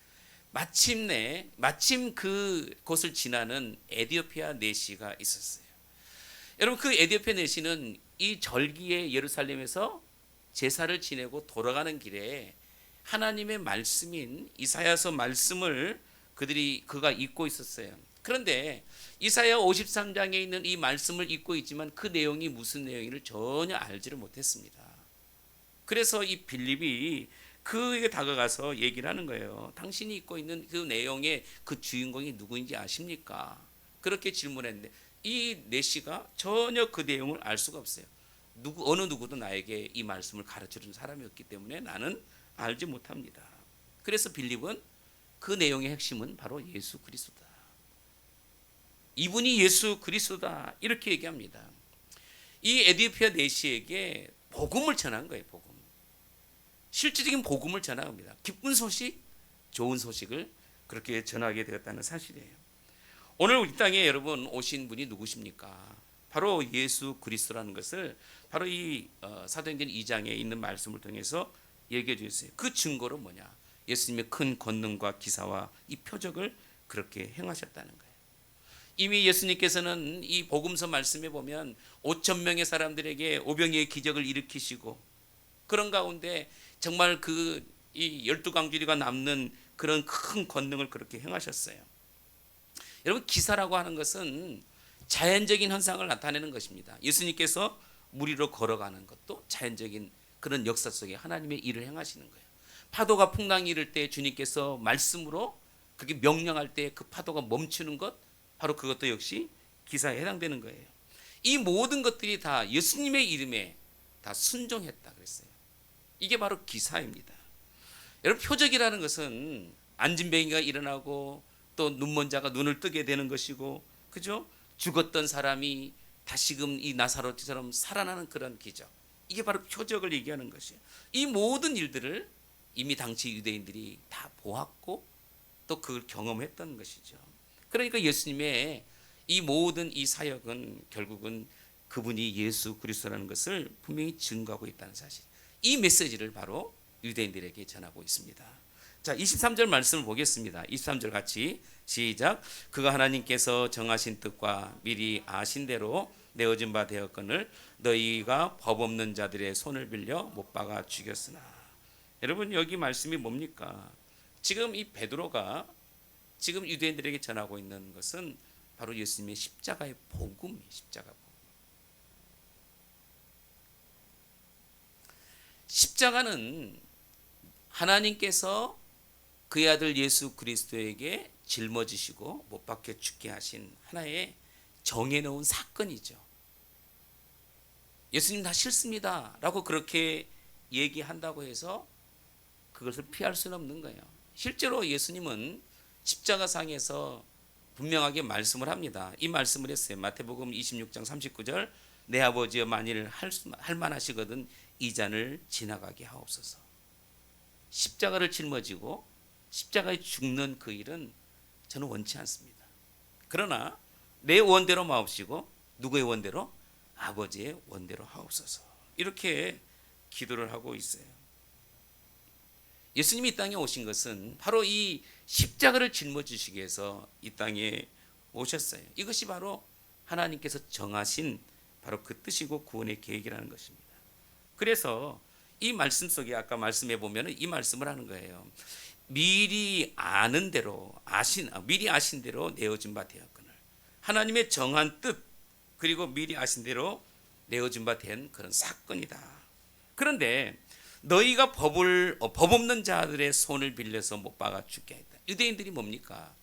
마침 그곳을 지나는 에디오피아 내시가 있었어요. 여러분, 그 에디오피아 내시는 이 절기에 예루살렘에서 제사를 지내고 돌아가는 길에 하나님의 말씀인 이사야서 말씀을 그가 읽고 있었어요. 그런데 이사야 53장에 있는 이 말씀을 읽고 있지만 그 내용이 무슨 내용인지를 전혀 알지를 못했습니다. 그래서 이 빌립이 그에게 다가가서 얘기를 하는 거예요. 당신이 읽고 있는 그 내용의 그 주인공이 누구인지 아십니까? 그렇게 질문했는데 이 내시가 전혀 그 내용을 알 수가 없어요. 어느 누구도 나에게 이 말씀을 가르쳐준 사람이 없기 때문에 나는 알지 못합니다. 그래서 빌립은 그 내용의 핵심은 바로 예수 그리스도다. 이분이 예수 그리스도다. 이렇게 얘기합니다. 이 에디오피아 내시에게 복음을 전한 거예요. 복음. 실질적인 복음을 전합니다. 기쁜 소식, 좋은 소식을 그렇게 전하게 되었다는 사실이에요. 오늘 우리 땅에 여러분 오신 분이 누구십니까? 바로 예수 그리스도라는 것을 바로 이 사도행전 2장에 있는 말씀을 통해서 얘기해 주셨어요. 그 증거로 뭐냐? 예수님의 큰 권능과 기사와 이 표적을 그렇게 행하셨다는 거예요. 이미 예수님께서는 이 복음서 말씀에 보면 5천 명의 사람들에게 오병이의 기적을 일으키시고 그런 가운데 정말 이 12강주리가 남는 그런 큰 권능을 그렇게 행하셨어요. 여러분, 기사라고 하는 것은 자연적인 현상을 나타내는 것입니다. 예수님께서 물 위로 걸어가는 것도 자연적인 그런 역사 속에 하나님의 일을 행하시는 거예요. 파도가 풍랑이 일을 때 주님께서 말씀으로 그렇게 명령할 때 그 파도가 멈추는 것, 바로 그것도 역시 기사에 해당되는 거예요. 이 모든 것들이 다 예수님의 이름에 다 순종했다 그랬어요. 이게 바로 기사입니다. 여러분, 표적이라는 것은 안진뱅이가 일어나고 또 눈먼 자가 눈을 뜨게 되는 것이고, 그죠? 죽었던 사람이 다시금 이 나사로처럼 살아나는 그런 기적. 이게 바로 표적을 얘기하는 것이에요. 이 모든 일들을 이미 당시 유대인들이 다 보았고 또 그걸 경험했던 것이죠. 그러니까 예수님의 이 모든 이 사역은 결국은 그분이 예수 그리스도라는 것을 분명히 증거하고 있다는 사실. 이 메시지를 바로 유대인들에게 전하고 있습니다. 자, 23절 말씀을 보겠습니다. 23절 같이 시작. 그가 하나님께서 정하신 뜻과 미리 아신 대로 내어진 바 되었거늘 너희가 법 없는 자들의 손을 빌려 못 박아 죽였으나. 여러분, 여기 말씀이 뭡니까? 지금 이 베드로가 지금 유대인들에게 전하고 있는 것은 바로 예수님의 십자가의 복음이에요. 십자가 복음. 십자가는 하나님께서 그의 아들 예수 그리스도에게 짊어지시고 못 박혀 죽게 하신 하나의 정해놓은 사건이죠. 예수님 다 싫습니다 라고 그렇게 얘기한다고 해서 그것을 피할 수는 없는 거예요. 실제로 예수님은 십자가상에서 분명하게 말씀을 합니다. 이 말씀을 했어요. 마태복음 26장 39절 내 아버지여 만일 할 만하시거든 이 잔을 지나가게 하옵소서. 십자가를 짊어지고 십자가에 죽는 그 일은 저는 원치 않습니다. 그러나 내 원대로 마옵시고 누구의 원대로? 아버지의 원대로 하옵소서. 이렇게 기도를 하고 있어요. 예수님이 이 땅에 오신 것은 바로 이 십자가를 짊어지시기 위해서 이 땅에 오셨어요. 이것이 바로 하나님께서 정하신 바로 그 뜻이고 구원의 계획이라는 것입니다. 그래서 이 말씀 속에 아까 말씀해 보면 이 말씀을 하는 거예요. 미리 아는 대로 미리 아신 대로 내어진 바 되었거늘. 하나님의 정한 뜻 그리고 미리 아신 대로 내어진 바 된 그런 사건이다. 그런데 너희가 법 없는 자들의 손을 빌려서 못 박아 죽게 했다. 유대인들이 뭡니까?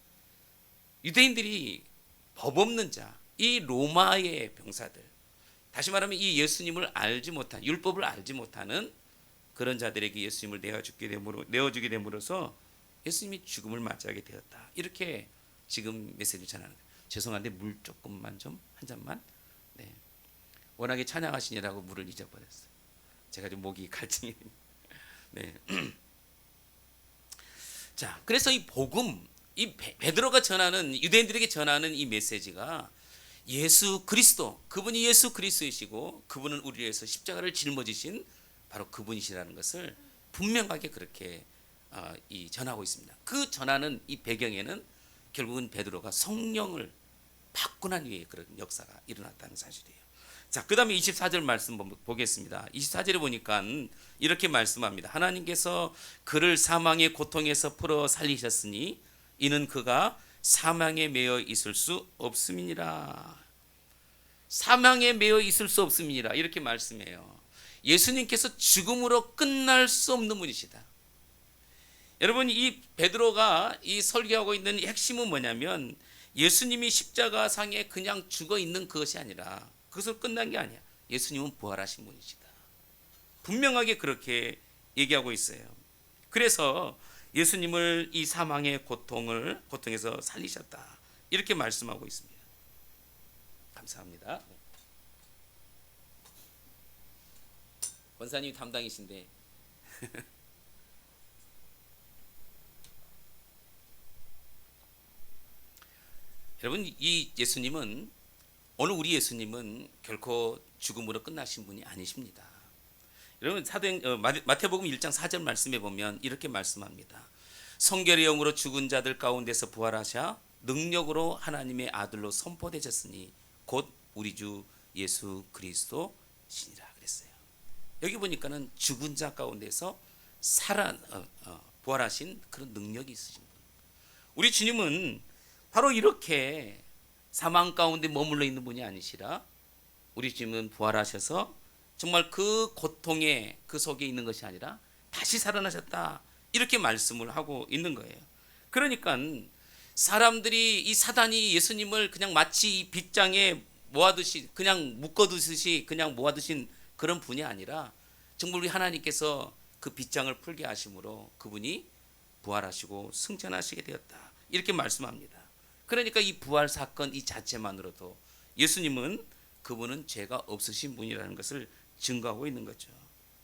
유대인들이 법 없는 자, 이 로마의 병사들, 다시 말하면 이 예수님을 알지 못한, 율법을 알지 못하는 그런 자들에게 예수님을 내어주게 됨으로써 예수님이 죽음을 맞이하게 되었다. 이렇게 지금 메시지를 전하는 거예요. 죄송한데 물 조금만 좀 한 잔만. 네. 워낙에 찬양하시느라고 물을 잊어버렸어요. 제가 좀 목이 갈증이. 네. 자, 그래서 이 복음, 이 베드로가 전하는, 유대인들에게 전하는 이 메시지가 예수 그리스도, 그분이 예수 그리스도이시고 그분은 우리를 위해서 십자가를 짊어지신 바로 그분이시라는 것을 분명하게 그렇게 전하고 있습니다. 그 전하는 이 배경에는 결국은 베드로가 성령을 받고 난 후에 그런 역사가 일어났다는 사실이에요. 자, 그 다음에 24절 말씀 보겠습니다. 24절에 보니까 이렇게 말씀합니다. 하나님께서 그를 사망의 고통에서 풀어 살리셨으니 이는 그가 사망에 매여 있을 수 없음이니라. 사망에 매여 있을 수 없음이니라. 이렇게 말씀해요. 예수님께서 죽음으로 끝날 수 없는 분이시다. 여러분, 이 베드로가 이 설교하고 있는 핵심은 뭐냐면 예수님이 십자가상에 그냥 죽어 있는 그것이 아니라 그것으로 끝난 게 아니야. 예수님은 부활하신 분이시다. 분명하게 그렇게 얘기하고 있어요. 그래서 예수님을 이 사망의 고통에서 살리셨다. 이렇게 말씀하고 있습니다. 감사합니다. 권사님 담당이신데 여러분, 이 예수님은, 오늘 우리 예수님은 결코 죽음으로 끝나신 분이 아니십니다. 여러분, 마태복음 1장 4절 말씀에 보면 이렇게 말씀합니다. 성결의 영으로 죽은 자들 가운데서 부활하셔 능력으로 하나님의 아들로 선포되셨으니 곧 우리 주 예수 그리스도시니라 그랬어요. 여기 보니까는 죽은 자 가운데서 부활하신 그런 능력이 있으신 분. 우리 주님은 바로 이렇게 사망 가운데 머물러 있는 분이 아니시라 우리 주님은 부활하셔서 정말 그 고통의 그 속에 있는 것이 아니라 다시 살아나셨다. 이렇게 말씀을 하고 있는 거예요. 그러니까 사람들이, 이 사단이 예수님을 그냥 마치 빗장에 모아두시, 그냥 묶어두듯이 그냥 모아두신 그런 분이 아니라 정말 우리 하나님께서 그 빗장을 풀게 하심으로 그분이 부활하시고 승천하시게 되었다. 이렇게 말씀합니다. 그러니까 이 부활 사건 이 자체만으로도 예수님은, 그분은 죄가 없으신 분이라는 것을 증거하고 있는 거죠.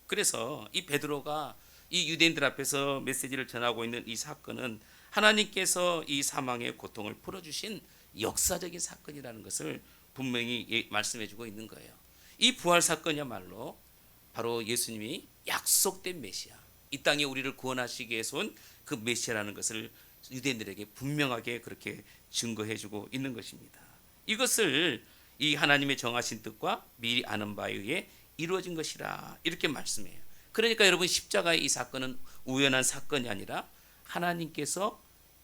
그래서 이 베드로가 이 유대인들 앞에서 메시지를 전하고 있는 이 사건은 하나님께서 이 사망의 고통을 풀어주신 역사적인 사건이라는 것을 분명히 말씀해 주고 있는 거예요. 이 부활 사건이야말로 바로 예수님이 약속된 메시아, 이 땅에 우리를 구원하시기 위해서 온 그 메시아라는 것을 유대인들에게 분명하게 그렇게 증거해 주고 있는 것입니다. 이것을 이 하나님의 정하신 뜻과 미리 아는 바에 의해 이루어진 것이라 이렇게 말씀해요. 그러니까 여러분, 십자가의 이 사건은 우연한 사건이 아니라 하나님께서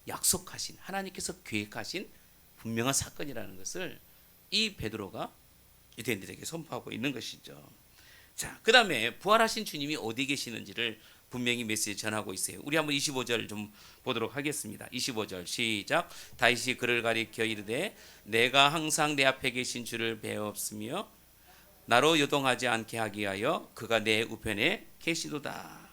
약속하신, 하나님께서 계획하신 분명한 사건이라는 것을 이 베드로가 유대인들에게 선포하고 있는 것이죠. 자, 그 다음에 부활하신 주님이 어디 계시는지를 분명히 메시지 전하고 있어요. 우리 한번 25절 좀 보도록 하겠습니다. 25절 시작. 다윗이 그를 가리켜 이르되 내가 항상 내 앞에 계신 주를 배웠으며 나로 요동하지 않게 하기 위하여 그가 내 우편에 계시도다.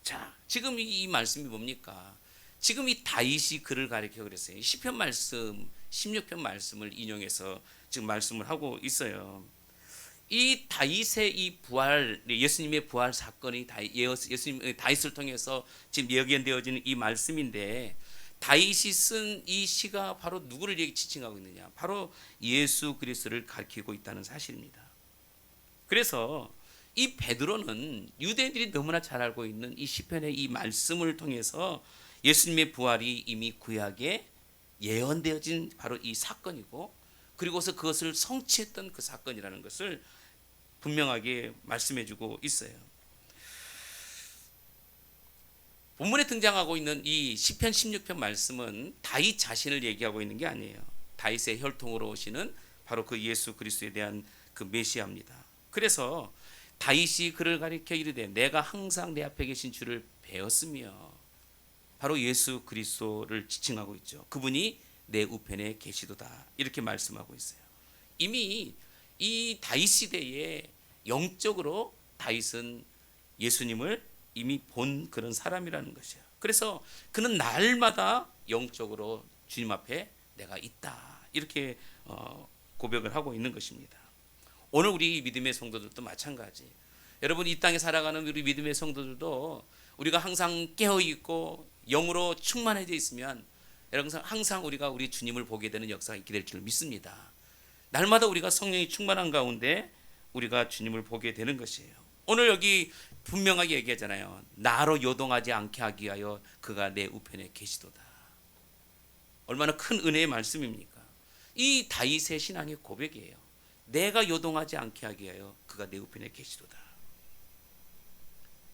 자, 지금 이 말씀이 뭡니까? 지금 이 다윗이 그를 가리켜 그랬어요. 시편 말씀 16편 말씀을 인용해서 지금 말씀을 하고 있어요. 이 다윗의 이 부활, 예수님의 부활 사건이 예수님 다윗을 통해서 지금 예견되어지는 이 말씀인데, 다윗이 쓴 이 시가 바로 누구를 지칭하고 있느냐? 바로 예수 그리스도를 가리키고 있다는 사실입니다. 그래서 이 베드로는 유대인들이 너무나 잘 알고 있는 이 시편의 이 말씀을 통해서 예수님의 부활이 이미 구약에 예언되어진 바로 이 사건이고, 그리고서 그것을 성취했던 그 사건이라는 것을 분명하게 말씀해주고 있어요. 본문에 등장하고 있는 이 시편 16편 말씀은 다윗 자신을 얘기하고 있는 게 아니에요. 다윗의 혈통으로 오시는 바로 그 예수 그리스도에 대한 그 메시아입니다. 그래서 다윗이 그를 가리켜 이르되 내가 항상 내 앞에 계신 주를 배웠으며, 바로 예수 그리스도를 지칭하고 있죠. 그분이 내 우편에 계시도다 이렇게 말씀하고 있어요. 이미 이 다윗 시대에 영적으로 다윗은 예수님을 이미 본 그런 사람이라는 것이에요. 그래서 그는 날마다 영적으로 주님 앞에 내가 있다 이렇게 고백을 하고 있는 것입니다. 오늘 우리 믿음의 성도들도 마찬가지. 여러분, 이 땅에 살아가는 우리 믿음의 성도들도 우리가 항상 깨어 있고 영으로 충만해져 있으면 여러분 항상 우리가 우리 주님을 보게 되는 역사가 있게 될 줄 믿습니다. 날마다 우리가 성령이 충만한 가운데 우리가 주님을 보게 되는 것이에요. 오늘 여기 분명하게 얘기하잖아요. 나로 요동하지 않게 하기 위하여 그가 내 우편에 계시도다. 얼마나 큰 은혜의 말씀입니까? 이 다윗의 신앙의 고백이에요. 내가 요동하지 않게 하기 위하여 그가 내 우편에 계시도다.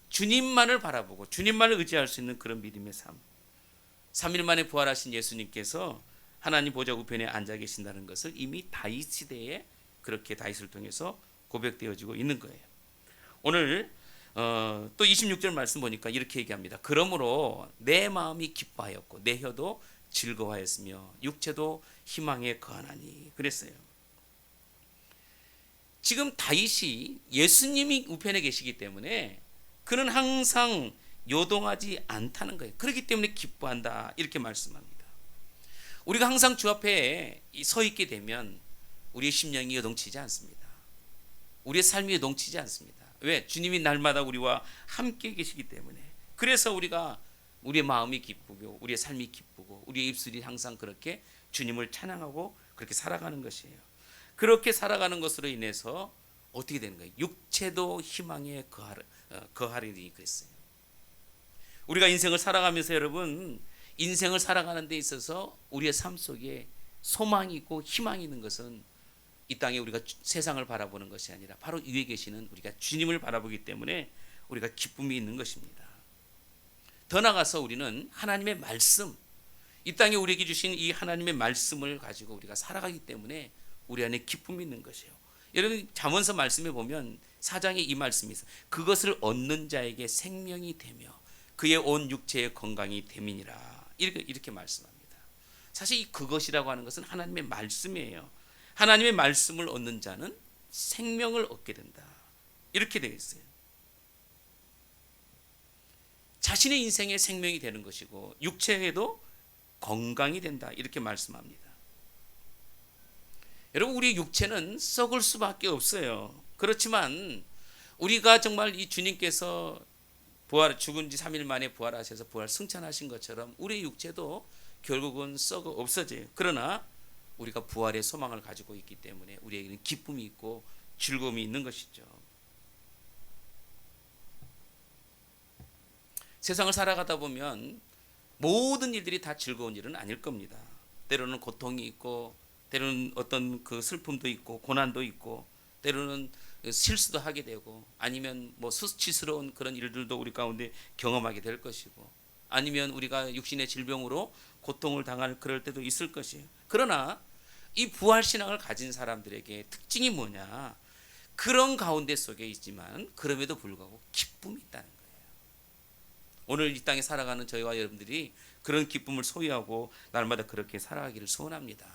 주님만을 바라보고 주님만을 의지할 수 있는 그런 믿음의 삶. 3일 만에 부활하신 예수님께서 하나님 보좌 우편에 앉아 계신다는 것을 이미 다윗 시대에 그렇게 다윗을 통해서 고백되어지고 있는 거예요. 오늘 또 26절 말씀 보니까 이렇게 얘기합니다. 그러므로 내 마음이 기뻐하였고 내 혀도 즐거워하였으며 육체도 희망에 거하나니 그랬어요. 지금 다윗이 예수님이 우편에 계시기 때문에 그는 항상 요동하지 않다는 거예요. 그렇기 때문에 기뻐한다 이렇게 말씀합니다. 우리가 항상 주 앞에 서 있게 되면 우리의 심령이 요동치지 않습니다. 우리의 삶이 요동치지 않습니다. 왜? 주님이 날마다 우리와 함께 계시기 때문에. 그래서 우리가 우리의 마음이 기쁘고 우리의 삶이 기쁘고 우리의 입술이 항상 그렇게 주님을 찬양하고 그렇게 살아가는 것이에요. 그렇게 살아가는 것으로 인해서 어떻게 되는 거예요? 육체도 희망에 거하리니 그랬어요. 우리가 인생을 살아가면서 여러분, 인생을 살아가는 데 있어서 우리의 삶 속에 소망이 있고 희망이 있는 것은 이 땅에 우리가 세상을 바라보는 것이 아니라 바로 위에 계시는 우리가 주님을 바라보기 때문에 우리가 기쁨이 있는 것입니다. 더 나아가서 우리는 하나님의 말씀, 이 땅에 우리에게 주신 이 하나님의 말씀을 가지고 우리가 살아가기 때문에 우리 안에 기쁨이 있는 것이에요. 여러분, 잠언서 말씀에 보면 4장에 이 말씀이 있어요. 그것을 얻는 자에게 생명이 되며 그의 온 육체의 건강이 됨이니라. 이렇게 말씀합니다. 사실 이 그것이라고 하는 것은 하나님의 말씀이에요. 하나님의 말씀을 얻는 자는 생명을 얻게 된다. 이렇게 되어 있어요. 자신의 인생에 생명이 되는 것이고 육체에도 건강이 된다. 이렇게 말씀합니다. 여러분, 우리 육체는 썩을 수밖에 없어요. 그렇지만 우리가 정말 이 주님께서 죽은 지 3일 만에 부활하셔서 부활 승천하신 것처럼 우리의 육체도 결국은 썩어 없어져요. 그러나 우리가 부활의 소망을 가지고 있기 때문에 우리에게는 기쁨이 있고 즐거움이 있는 것이죠. 세상을 살아가다 보면 모든 일들이 다 즐거운 일은 아닐 겁니다. 때로는 고통이 있고 때로는 어떤 그 슬픔도 있고 고난도 있고 때로는 실수도 하게 되고 아니면 뭐 수치스러운 그런 일들도 우리 가운데 경험하게 될 것이고 아니면 우리가 육신의 질병으로 고통을 당할 그럴 때도 있을 것이에요. 그러나 이 부활신앙을 가진 사람들에게 특징이 뭐냐? 그런 가운데 속에 있지만 그럼에도 불구하고 기쁨이 있다는 거예요. 오늘 이 땅에 살아가는 저희와 여러분들이 그런 기쁨을 소유하고 날마다 그렇게 살아가기를 소원합니다.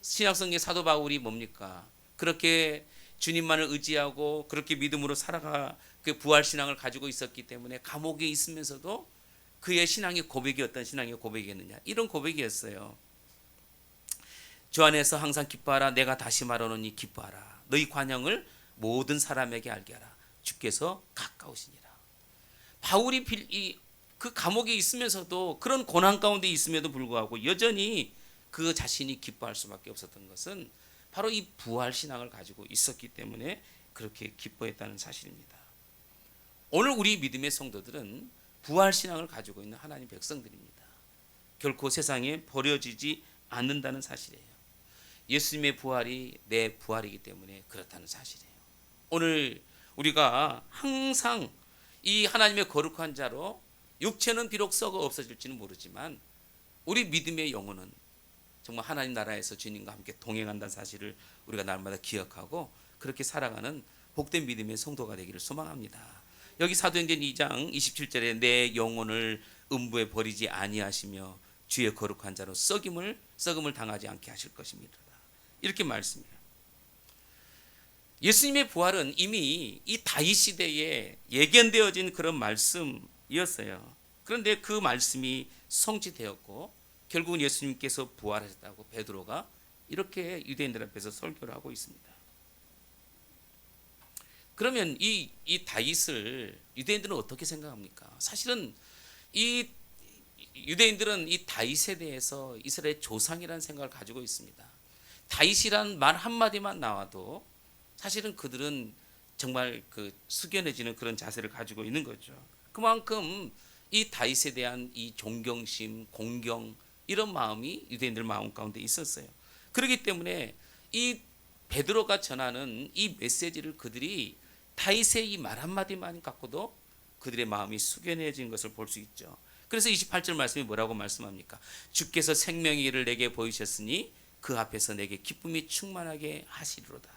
신약성경 사도 바울이 뭡니까? 그렇게 주님만을 의지하고 그렇게 믿음으로 살아가 그 부활신앙을 가지고 있었기 때문에 감옥에 있으면서도 그의 신앙의 고백이 어떤 신앙의 고백이었느냐? 이런 고백이었어요. 주 안에서 항상 기뻐하라. 내가 다시 말하노니 기뻐하라. 너희 관영을 모든 사람에게 알게 하라. 주께서 가까우시니라. 바울이 그 감옥에 있으면서도 그런 고난 가운데 있음에도 불구하고 여전히 그 자신이 기뻐할 수밖에 없었던 것은 바로 이 부활신앙을 가지고 있었기 때문에 그렇게 기뻐했다는 사실입니다. 오늘 우리 믿음의 성도들은 부활신앙을 가지고 있는 하나님 백성들입니다. 결코 세상에 버려지지 않는다는 사실이에요. 예수님의 부활이 내 부활이기 때문에 그렇다는 사실이에요. 오늘 우리가 항상 이 하나님의 거룩한 자로 육체는 비록 썩어 없어질지는 모르지만 우리 믿음의 영혼은 정말 하나님 나라에서 주님과 함께 동행한다는 사실을 우리가 날마다 기억하고 그렇게 살아가는 복된 믿음의 성도가 되기를 소망합니다. 여기 사도행전 2장 27절에 내 영혼을 음부에 버리지 아니하시며 주의 거룩한 자로 썩음을 당하지 않게 하실 것입니다. 이렇게 말씀해요. 예수님의 부활은 이미 이 다윗 시대에 예견되어진 그런 말씀이었어요. 그런데 그 말씀이 성취되었고 결국은 예수님께서 부활하셨다고 베드로가 이렇게 유대인들 앞에서 설교를 하고 있습니다. 그러면 이 다윗을 유대인들은 어떻게 생각합니까? 사실은 이 유대인들은 이 다윗에 대해서 이스라엘 조상이라는 생각을 가지고 있습니다. 다윗이란 말 한마디만 나와도 사실은 그들은 정말 그 숙연해지는 그런 자세를 가지고 있는 거죠. 그만큼 이 다윗에 대한 이 존경심, 공경 이런 마음이 유대인들 마음 가운데 있었어요. 그렇기 때문에 이 베드로가 전하는 이 메시지를 그들이 다윗의 이 말 한마디만 갖고도 그들의 마음이 숙연해진 것을 볼 수 있죠. 그래서 28절 말씀이 뭐라고 말씀합니까? 주께서 생명의 길을 내게 보이셨으니 그 앞에서 내게 기쁨이 충만하게 하시리로다.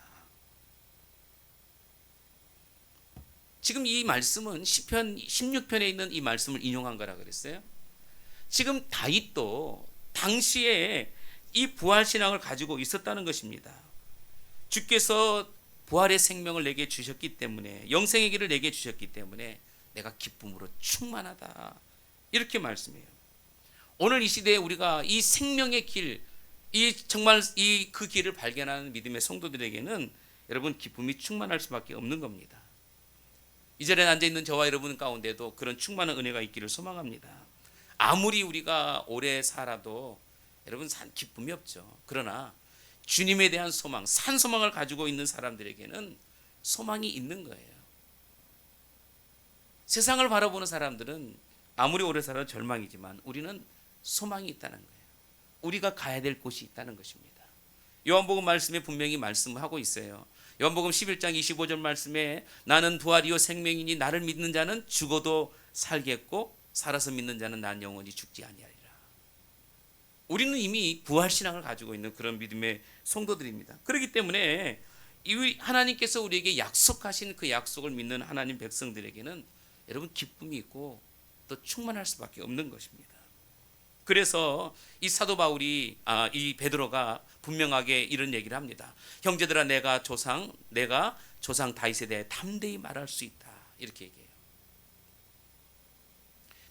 지금 이 말씀은 시편 16편에 있는 이 말씀을 인용한 거라 그랬어요. 지금 다윗도 당시에 이 부활신앙을 가지고 있었다는 것입니다. 주께서 부활의 생명을 내게 주셨기 때문에, 영생의 길을 내게 주셨기 때문에 내가 기쁨으로 충만하다, 이렇게 말씀해요. 오늘 이 시대에 우리가 이 생명의 길, 이 정말 그 길을 발견하는 믿음의 성도들에게는 여러분 기쁨이 충만할 수밖에 없는 겁니다. 이 자리에 앉아 있는 저와 여러분 가운데도 그런 충만한 은혜가 있기를 소망합니다. 아무리 우리가 오래 살아도 여러분 기쁨이 없죠. 그러나 주님에 대한 소망, 산 소망을 가지고 있는 사람들에게는 소망이 있는 거예요. 세상을 바라보는 사람들은 아무리 오래 살아도 절망이지만 우리는 소망이 있다는 거예요. 우리가 가야 될 곳이 있다는 것입니다. 요한복음 말씀에 분명히 말씀하고 있어요. 요한복음 11장 25절 말씀에 나는 부활이요 생명이니 나를 믿는 자는 죽어도 살겠고 살아서 믿는 자는 난 영원히 죽지 아니하리라. 우리는 이미 부활신앙을 가지고 있는 그런 믿음의 성도들입니다. 그렇기 때문에 하나님께서 우리에게 약속하신 그 약속을 믿는 하나님 백성들에게는 여러분 기쁨이 있고 또 충만할 수밖에 없는 것입니다. 그래서 이 사도 바울이 이 베드로가 분명하게 이런 얘기를 합니다. 형제들아 내가 조상 다윗에 대해 담대히 말할 수 있다, 이렇게 얘기해요.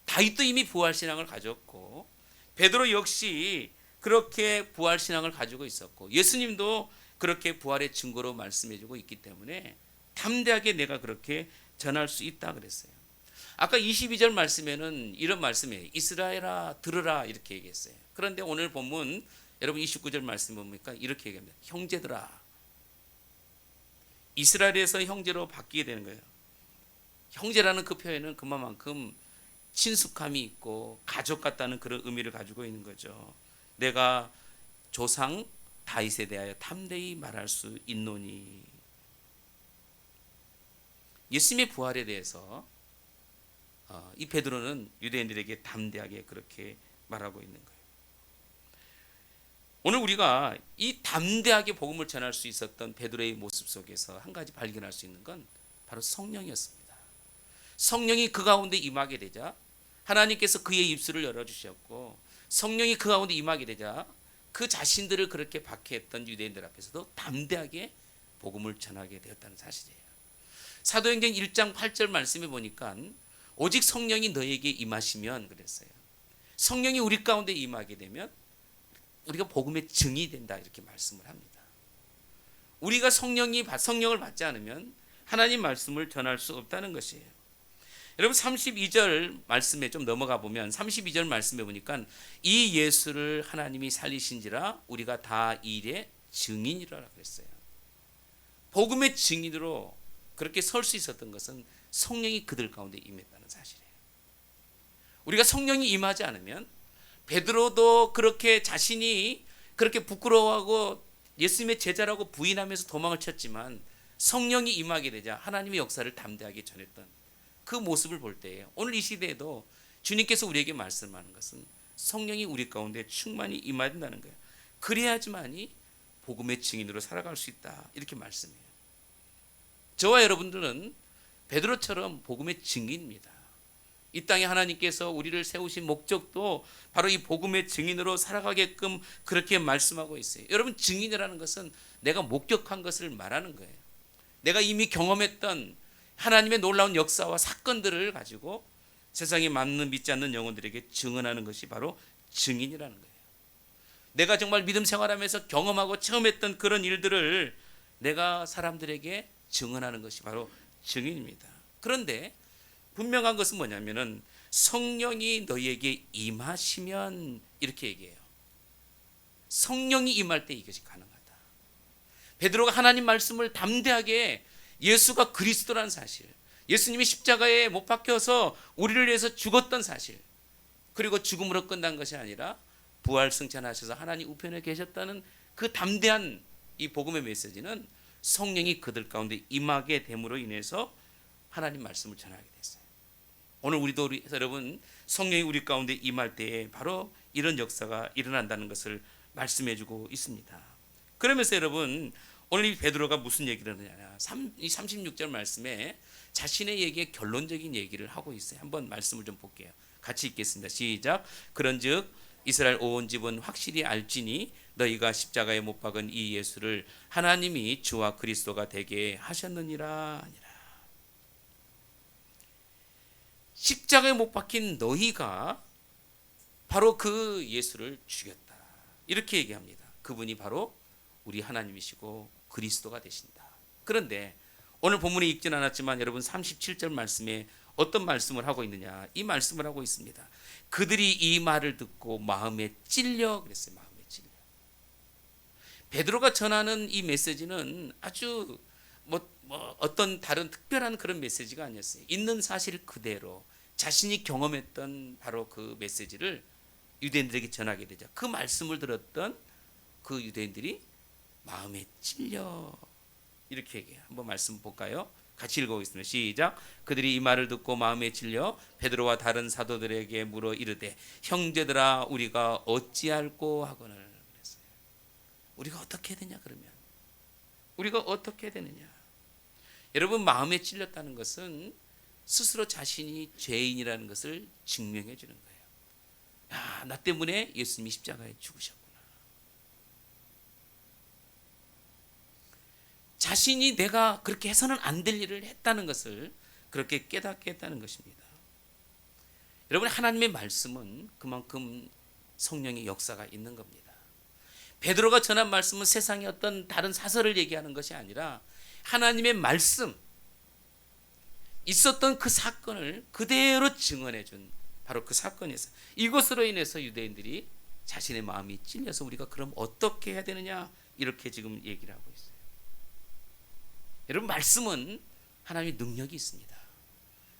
다윗도 이미 부활신앙을 가졌고 베드로 역시 그렇게 부활신앙을 가지고 있었고 예수님도 그렇게 부활의 증거로 말씀해주고 있기 때문에 담대하게 내가 그렇게 전할 수 있다 그랬어요. 아까 22절 말씀에는 이런 말씀이에요. 이스라엘아 들으라, 이렇게 얘기했어요. 그런데 오늘 본문 여러분 29절 말씀 뭡니까? 이렇게 얘기합니다. 형제들아. 이스라엘에서 형제로 바뀌게 되는 거예요. 형제라는 그 표현은 그만큼 친숙함이 있고 가족 같다는 그런 의미를 가지고 있는 거죠. 내가 조상 다윗에 대하여 담대히 말할 수 있노니. 예수님의 부활에 대해서 이 베드로는 유대인들에게 담대하게 그렇게 말하고 있는 거예요. 오늘 우리가 이 담대하게 복음을 전할 수 있었던 베드로의 모습 속에서 한 가지 발견할 수 있는 건 바로 성령이었습니다. 성령이 그 가운데 임하게 되자 하나님께서 그의 입술을 열어주셨고 성령이 그 가운데 임하게 되자 그 자신들을 그렇게 박해했던 유대인들 앞에서도 담대하게 복음을 전하게 되었다는 사실이에요. 사도행전 1장 8절 말씀에 보니까 오직 성령이 너에게 임하시면 그랬어요. 성령이 우리 가운데 임하게 되면 우리가 복음의 증이 된다, 이렇게 말씀을 합니다. 우리가 성령을 받지 않으면 하나님 말씀을 전할 수 없다는 것이에요. 여러분 32절 말씀에 좀 넘어가 보면 32절 말씀에 보니까 이 예수를 하나님이 살리신지라 우리가 다 이 일의 증인이라 그랬어요. 복음의 증인으로 그렇게 설 수 있었던 것은 성령이 그들 가운데 임했다는 사실이에요. 우리가 성령이 임하지 않으면 베드로도 그렇게 자신이 그렇게 부끄러워하고 예수님의 제자라고 부인하면서 도망을 쳤지만 성령이 임하게 되자 하나님의 역사를 담대하게 전했던 그 모습을 볼 때에 오늘 이 시대에도 주님께서 우리에게 말씀하는 것은 성령이 우리 가운데 충만히 임해야 된다는 거예요. 그래야지만이 복음의 증인으로 살아갈 수 있다, 이렇게 말씀해요. 저와 여러분들은 베드로처럼 복음의 증인입니다. 이 땅에 하나님께서 우리를 세우신 목적도 바로 이 복음의 증인으로 살아가게끔 그렇게 말씀하고 있어요. 여러분, 증인이라는 것은 내가 목격한 것을 말하는 거예요. 내가 이미 경험했던 하나님의 놀라운 역사와 사건들을 가지고 세상에 믿지 않는 영혼들에게 증언하는 것이 바로 증인이라는 거예요. 내가 정말 믿음 생활하면서 경험하고 체험했던 그런 일들을 내가 사람들에게 증언하는 것이 바로 증인입니다. 그런데 분명한 것은 뭐냐면은 성령이 너희에게 임하시면, 이렇게 얘기해요. 성령이 임할 때 이것이 가능하다. 베드로가 하나님 말씀을 담대하게 예수가 그리스도라는 사실, 예수님이 십자가에 못 박혀서 우리를 위해서 죽었던 사실, 그리고 죽음으로 끝난 것이 아니라 부활 승천하셔서 하나님 우편에 계셨다는 그 담대한 이 복음의 메시지는 성령이 그들 가운데 임하게 됨으로 인해서 하나님 말씀을 전하게 됐어요. 오늘 우리도 여러분, 성령이 우리 가운데 임할 때에 바로 이런 역사가 일어난다는 것을 말씀해 주고 있습니다. 그러면서 여러분, 오늘 이 베드로가 무슨 얘기를 하느냐, 이 36절 말씀에 자신의 얘기에 결론적인 얘기를 하고 있어요. 한번 말씀을 좀 볼게요. 같이 읽겠습니다. 시작. 그런즉 이스라엘 온 집은 확실히 알지니 너희가 십자가에 못 박은 이 예수를 하나님이 주와 그리스도가 되게 하셨느니라 하니라. 십자가에 못 박힌 너희가 바로 그 예수를 죽였다, 이렇게 얘기합니다. 그분이 바로 우리 하나님이시고 그리스도가 되신다. 그런데 오늘 본문에 읽진 않았지만 여러분, 37절 말씀에 어떤 말씀을 하고 있느냐, 이 말씀을 하고 있습니다. 그들이 이 말을 듣고 마음에 찔려, 그랬어요. 마음에 찔려. 베드로가 전하는 이 메시지는 아주 어떤 다른 특별한 그런 메시지가 아니었어요. 있는 사실 그대로 자신이 경험했던 바로 그 메시지를 유대인들에게 전하게 되죠. 그 말씀을 들었던 그 유대인들이 마음에 찔려, 이렇게 얘기해요. 한번 말씀 볼까요? 같이 읽어보겠습니다. 시작. 그들이 이 말을 듣고 마음에 찔려 베드로와 다른 사도들에게 물어 이르되 형제들아 우리가 어찌할꼬 하거늘. 그랬어요. 우리가 어떻게 해야 되냐, 그러면 우리가 어떻게 해야 되느냐. 여러분, 마음에 찔렸다는 것은 스스로 자신이 죄인이라는 것을 증명해 주는 거예요. 야, 나 때문에 예수님이 십자가에 죽으셨구나. 자신이 내가 그렇게 해서는 안 될 일을 했다는 것을 그렇게 깨닫게 했다는 것입니다. 여러분, 하나님의 말씀은 그만큼 성령의 역사가 있는 겁니다. 베드로가 전한 말씀은 세상의 어떤 다른 사설을 얘기하는 것이 아니라 하나님의 말씀, 있었던 그 사건을 그대로 증언해 준 바로 그 사건이었어요. 이것으로 인해서 유대인들이 자신의 마음이 찔려서 우리가 그럼 어떻게 해야 되느냐, 이렇게 지금 얘기를 하고 있어요. 여러분, 말씀은 하나님의 능력이 있습니다.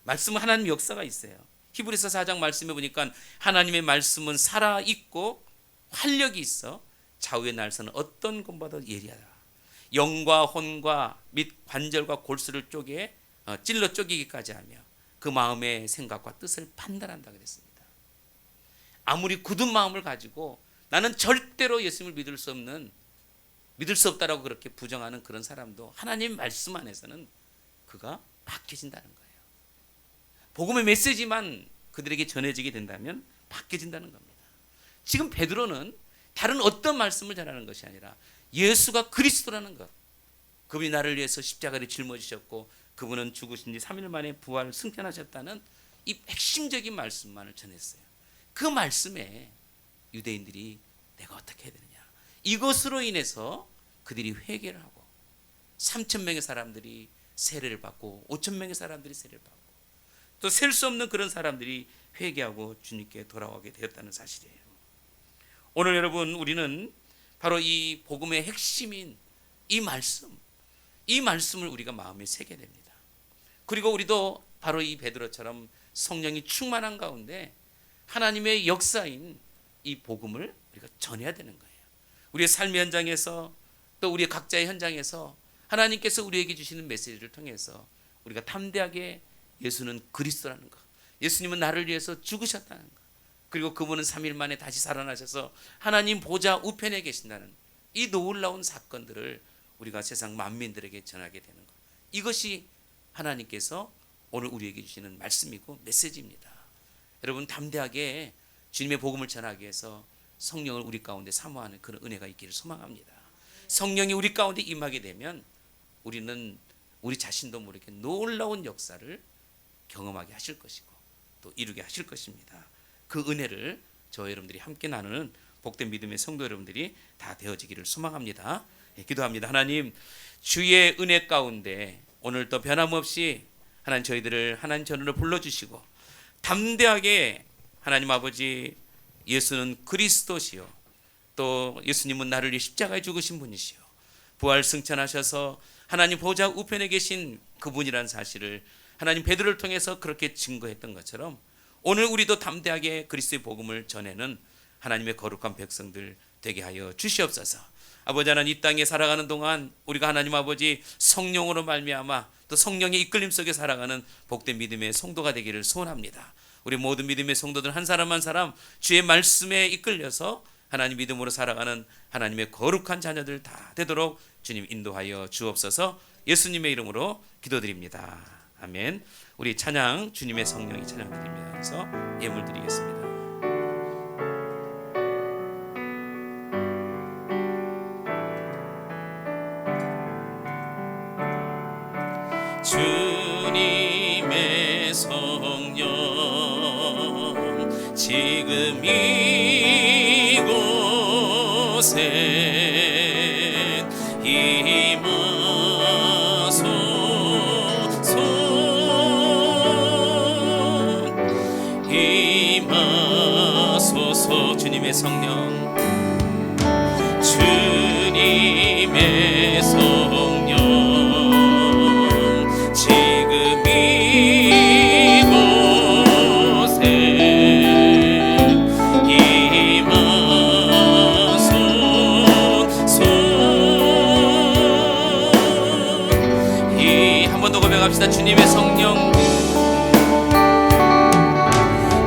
말씀은 하나님의 역사가 있어요. 히브리서 4장 말씀해 보니까 하나님의 말씀은 살아있고 활력이 있어 좌우의 날서는 어떤 것보다 예리하다. 영과 혼과 및 관절과 골수를 찔러 쪼개기까지 하며 그 마음의 생각과 뜻을 판단한다 그랬습니다. 아무리 굳은 마음을 가지고 나는 절대로 예수님을 믿을 수 없다라고 그렇게 부정하는 그런 사람도 하나님 말씀 안에서는 그가 바뀌어진다는 거예요. 복음의 메시지만 그들에게 전해지게 된다면 바뀌어진다는 겁니다. 지금 베드로는 다른 어떤 말씀을 전하는 것이 아니라 예수가 그리스도라는 것, 그분이 나를 위해서 십자가를 짊어지셨고 그분은 죽으신 지 3일 만에 부활 승천하셨다는 이 핵심적인 말씀만을 전했어요. 그 말씀에 유대인들이 내가 어떻게 해야 되느냐, 이것으로 인해서 그들이 회개를 하고 3,000명의 사람들이 세례를 받고 5,000명의 사람들이 세례를 받고 또 셀 수 없는 그런 사람들이 회개하고 주님께 돌아오게 되었다는 사실이에요. 오늘 여러분, 우리는 바로 이 복음의 핵심인 이 말씀을 우리가 마음에 새게 됩니다. 그리고 우리도 바로 이 베드로처럼 성령이 충만한 가운데 하나님의 역사인 이 복음을 우리가 전해야 되는 거예요. 우리의 삶의 현장에서 또 우리의 각자의 현장에서 하나님께서 우리에게 주시는 메시지를 통해서 우리가 담대하게 예수는 그리스도라는 것, 예수님은 나를 위해서 죽으셨다는 것, 그리고 그분은 3일 만에 다시 살아나셔서 하나님 보좌 우편에 계신다는 이 놀라운 사건들을 우리가 세상 만민들에게 전하게 되는 것, 이것이 하나님께서 오늘 우리에게 주시는 말씀이고 메시지입니다. 여러분 담대하게 주님의 복음을 전하기 위해서 성령을 우리 가운데 사모하는 그런 은혜가 있기를 소망합니다. 성령이 우리 가운데 임하게 되면 우리는 우리 자신도 모르게 놀라운 역사를 경험하게 하실 것이고 또 이루게 하실 것입니다. 그 은혜를 저와 여러분들이 함께 나누는 복된 믿음의 성도 여러분들이 다 되어지기를 소망합니다. 기도합니다. 하나님, 주의 은혜 가운데 오늘도 변함없이 하나님 저희들을 하나님 전으로 불러주시고 담대하게 하나님 아버지, 예수는 그리스도시요 또 예수님은 나를 위해 십자가에 죽으신 분이시요 부활 승천하셔서 하나님 보좌 우편에 계신 그분이란 사실을 하나님 베드로를 통해서 그렇게 증거했던 것처럼 오늘 우리도 담대하게 그리스도의 복음을 전하는 하나님의 거룩한 백성들 되게 하여 주시옵소서. 아버지 하나님, 이 땅에 살아가는 동안 우리가 하나님 아버지 성령으로 말미암아 또 성령의 이끌림 속에 살아가는 복된 믿음의 성도가 되기를 소원합니다. 우리 모든 믿음의 성도들 한 사람 한 사람 주의 말씀에 이끌려서 하나님 믿음으로 살아가는 하나님의 거룩한 자녀들 다 되도록 주님 인도하여 주옵소서. 예수님의 이름으로 기도드립니다. 아멘. 우리 찬양, 주님의 성령이 찬양 드리면서 예물 드리겠습니다. 주님의 성령 지금 이곳에 임하소서. 주님의 성령, 주님의 성령 지금 이곳에 임하소서. 한 번 더 고백합시다. 주님의 성령,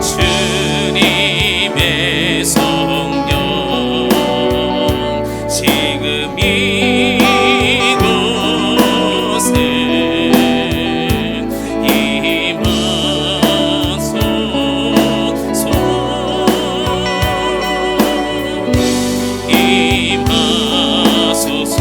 주님의 성령 지금 이곳에 임하소서. 임하소서.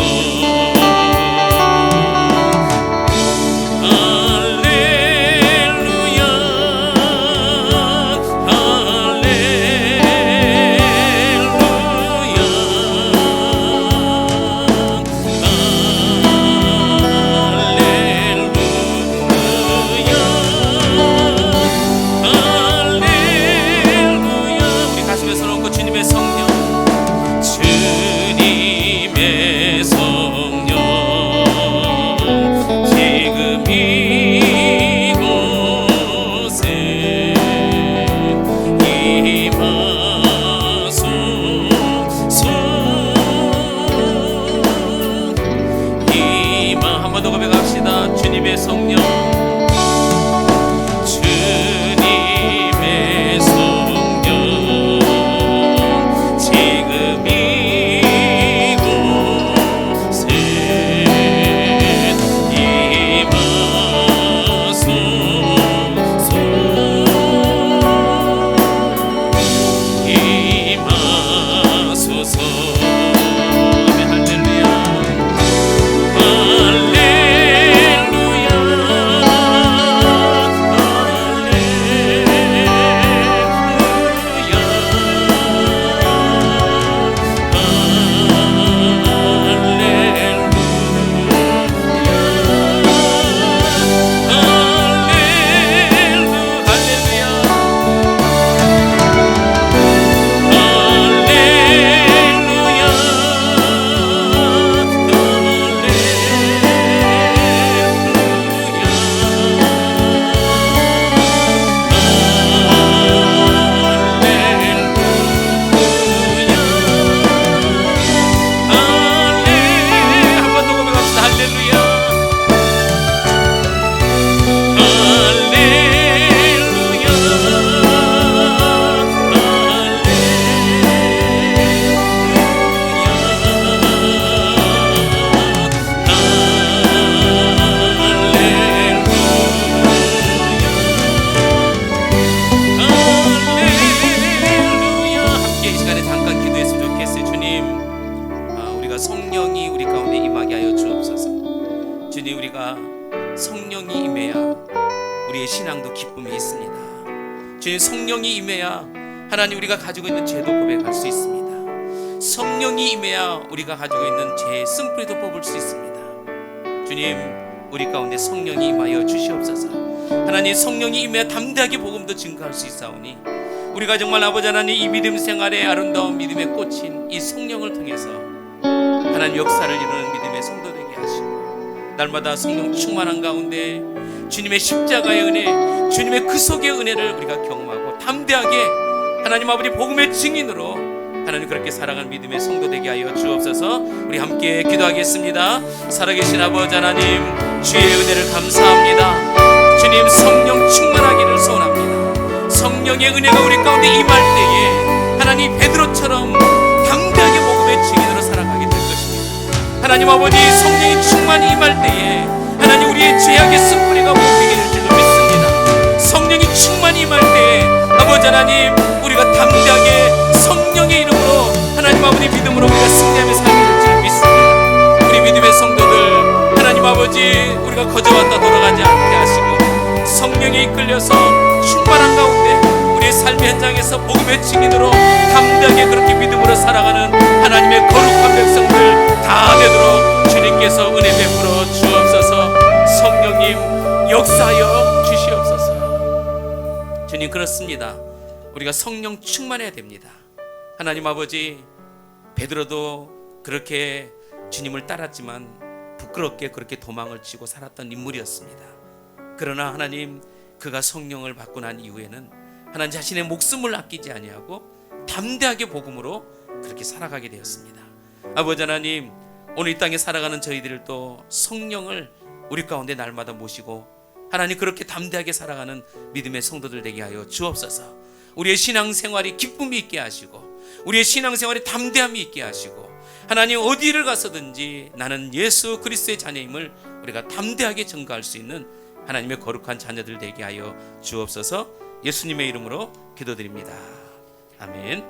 주님의 성령, 주님의 성령 지금 이곳에 임하소서. 임하소서. 할렐루야. 할렐루야. 주님, 우리가 성령이 임해야 우리의 신앙도 기쁨이 있습니다. 주님, 성령이 임해야 하나님 우리가 가지고 있는 죄도 고백할 수 있습니다. 성령이 임해야 우리가 가지고 있는 죄의 쓴뿌리도 뽑을 수 있습니다. 주님, 우리 가운데 성령이 임하여 주시옵소서. 하나님, 성령이 임해야 담대하게 복음도 증거할 수 있사오니 우리가 정말 아버지 하나님 이 믿음 생활의 아름다운 믿음의 꽃인 이 성령을 통해서 하나님 역사를 이루는 믿음의 성도 되게 하시고 날마다 성령 충만한 가운데 주님의 십자가의 은혜, 주님의 그 속의 은혜를 우리가 경험하고 담대하게 하나님 아버지 복음의 증인으로 하나님 그렇게 살아가는 믿음의 성도 되게 하여 주옵소서. 우리 함께 기도하겠습니다. 살아계신 아버지 하나님, 주의 은혜를 감사합니다. 주님, 성령 충만하기를 소원합니다. 성령의 은혜가 우리 가운데 임할 때에 하나님 베드로처럼 담대하게 복음의 증인으로 살아가게 될 것입니다. 하나님 아버지, 성령이 충만히 임할 때에 하나님 우리의 죄악의 쓴뿌리가 뽑히게 될 줄로 믿습니다. 성령이 충만히 임할 때에 아버지 하나님, 우리가 담대하게 성령의 이름으로 하나님 아버지 믿음으로 우리가 승리하며 살게 될 줄 믿습니다. 우리 믿음의 성도들 하나님 아버지, 우리가 거저왔다 돌아가지 않게 하시고 성령에 이끌려서 충만한 가운데 우리의 삶의 현장에서 복음의 증인으로 담대하게 그렇게 믿음으로 살아가는 하나님의 거룩한 백성들 다 되도록 주님께서 은혜 베풀어 주옵소서. 성령님 역사하여 주시옵소서. 주님, 그렇습니다. 우리가 성령 충만해야 됩니다. 하나님 아버지, 베드로도 그렇게 주님을 따랐지만 부끄럽게 그렇게 도망을 치고 살았던 인물이었습니다. 그러나 하나님, 그가 성령을 받고 난 이후에는 하나님 자신의 목숨을 아끼지 아니하고 담대하게 복음으로 그렇게 살아가게 되었습니다. 아버지 하나님, 오늘 이 땅에 살아가는 저희들도 성령을 우리 가운데 날마다 모시고 하나님 그렇게 담대하게 살아가는 믿음의 성도들 되게 하여 주옵소서. 우리의 신앙생활이 기쁨이 있게 하시고 우리의 신앙생활이 담대함이 있게 하시고 하나님 어디를 가서든지 나는 예수 그리스도의 자녀임을 우리가 담대하게 증거할 수 있는 하나님의 거룩한 자녀들 되게 하여 주옵소서. 예수님의 이름으로 기도드립니다. 아멘.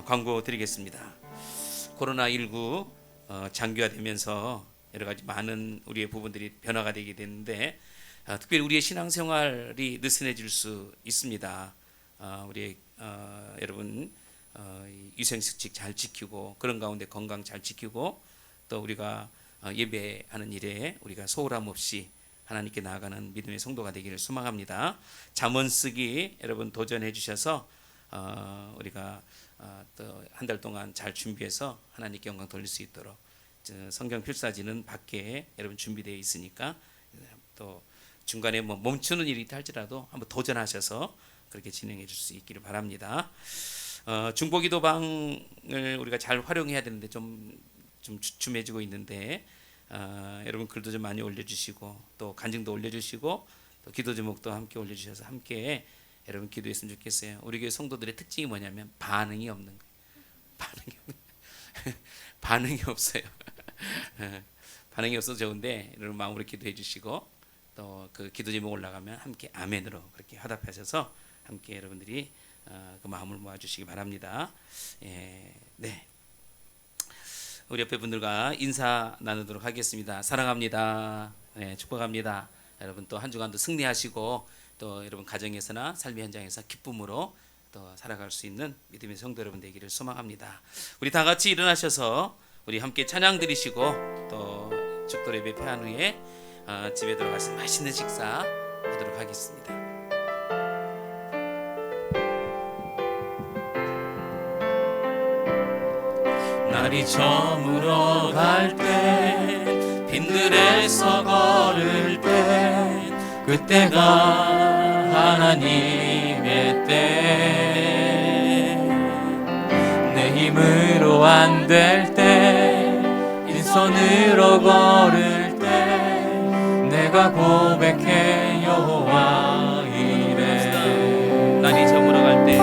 광고 드리겠습니다. 코로나19 장기화되면서 여러 가지 많은 우리의 부분들이 변화가 되게 되는데 특별히 우리의 신앙생활이 느슨해질 수 있습니다. 우리 여러분 위생수칙 잘 지키고 그런 가운데 건강 잘 지키고 또 우리가 예배하는 일에 우리가 소홀함 없이 하나님께 나아가는 믿음의 성도가 되기를 소망합니다. 잠언 쓰기 여러분 도전해 주셔서 우리가 또 한 달 동안 잘 준비해서 하나님께 영광 돌릴 수 있도록 성경 필사지는 밖에 여러분 준비되어 있으니까 또 중간에 뭐 멈추는 일이 있다 할지라도 한번 도전하셔서 그렇게 진행해 줄 수 있기를 바랍니다. 중보기도방을 우리가 잘 활용해야 되는데 좀 주춤해지고 있는데 여러분 글도 좀 많이 올려주시고 또 간증도 올려주시고 또 기도 제목도 함께 올려주셔서 함께 여러분 기도했으면 좋겠어요. 우리 교회 성도들의 특징이 뭐냐면 반응이 없는 거예요. 반응이 없어요. 반응이 없어서 좋은데 여러분 마음으로 기도해 주시고 또 그 기도 제목 올라가면 함께 아멘으로 그렇게 화답하셔서 함께 여러분들이 그 마음을 모아주시기 바랍니다. 네, 우리 옆에 분들과 인사 나누도록 하겠습니다. 사랑합니다. 네, 축복합니다. 여러분 또 한 주간도 승리하시고 또 여러분 가정에서나 삶의 현장에서 기쁨으로 또 살아갈 수 있는 믿음의 성도 여러분 되기를 소망합니다. 우리 다 같이 일어나셔서 우리 함께 찬양 드리시고 또 축도 예배 폐한 후에 집에 들어가서 맛있는 식사 하도록 하겠습니다. 날이 저물어 갈 때 빈들에서 걸을 때 그때가 하나님의 때 내 힘으로 안 될 때 빈손으로 걸을 때 내가 고백해 여호와 이래 날이 저물어 갈 때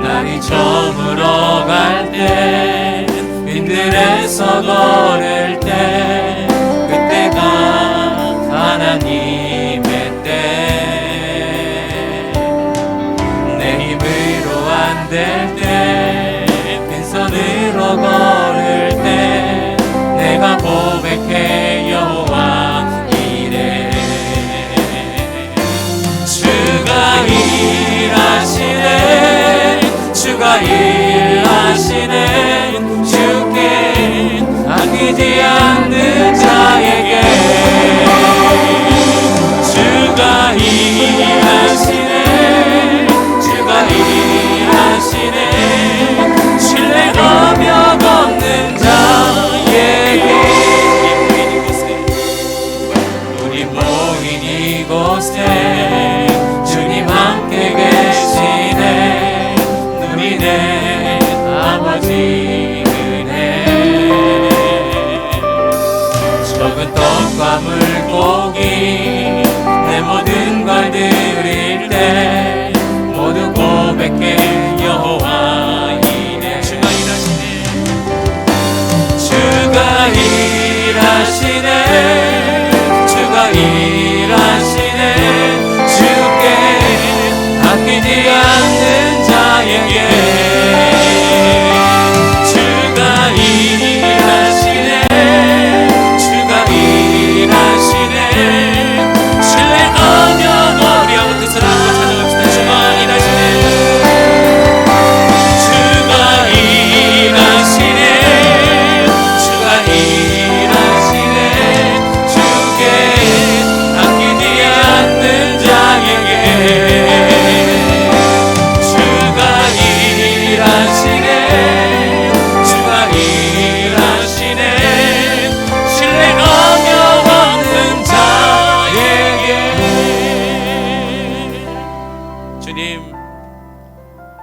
날이 저물어 갈 때 빈들에서 걸을 때 그때가 하나님의 때 내 힘으로 안 될 때 빈손으로 걸을 때 내가 고백해 여호와 아끼지 않는 자에게 주가 일하시네 주가 일하시네 신뢰하며 걷는 자에게 우리 모인 이곳에 주님 함께 계시네 누리네 아버지 은혜 적은 떡과 물고기 내 모든 걸 드릴 때 모두 고백해 여호와 이래 주가 일하시네 주가 일하시네 주가 일하시네 주께 아끼지 않는 자에게 주가 일하시네 주가 일하시네 신뢰하며 어려운 뜻을 한번 찾아갑시다 주가 일하시네 주가 일하시네 주가 일하시네 주께 아끼지 않는 자에게 주가 일하시네 주가 일하시네 신뢰하며 얻는 자에게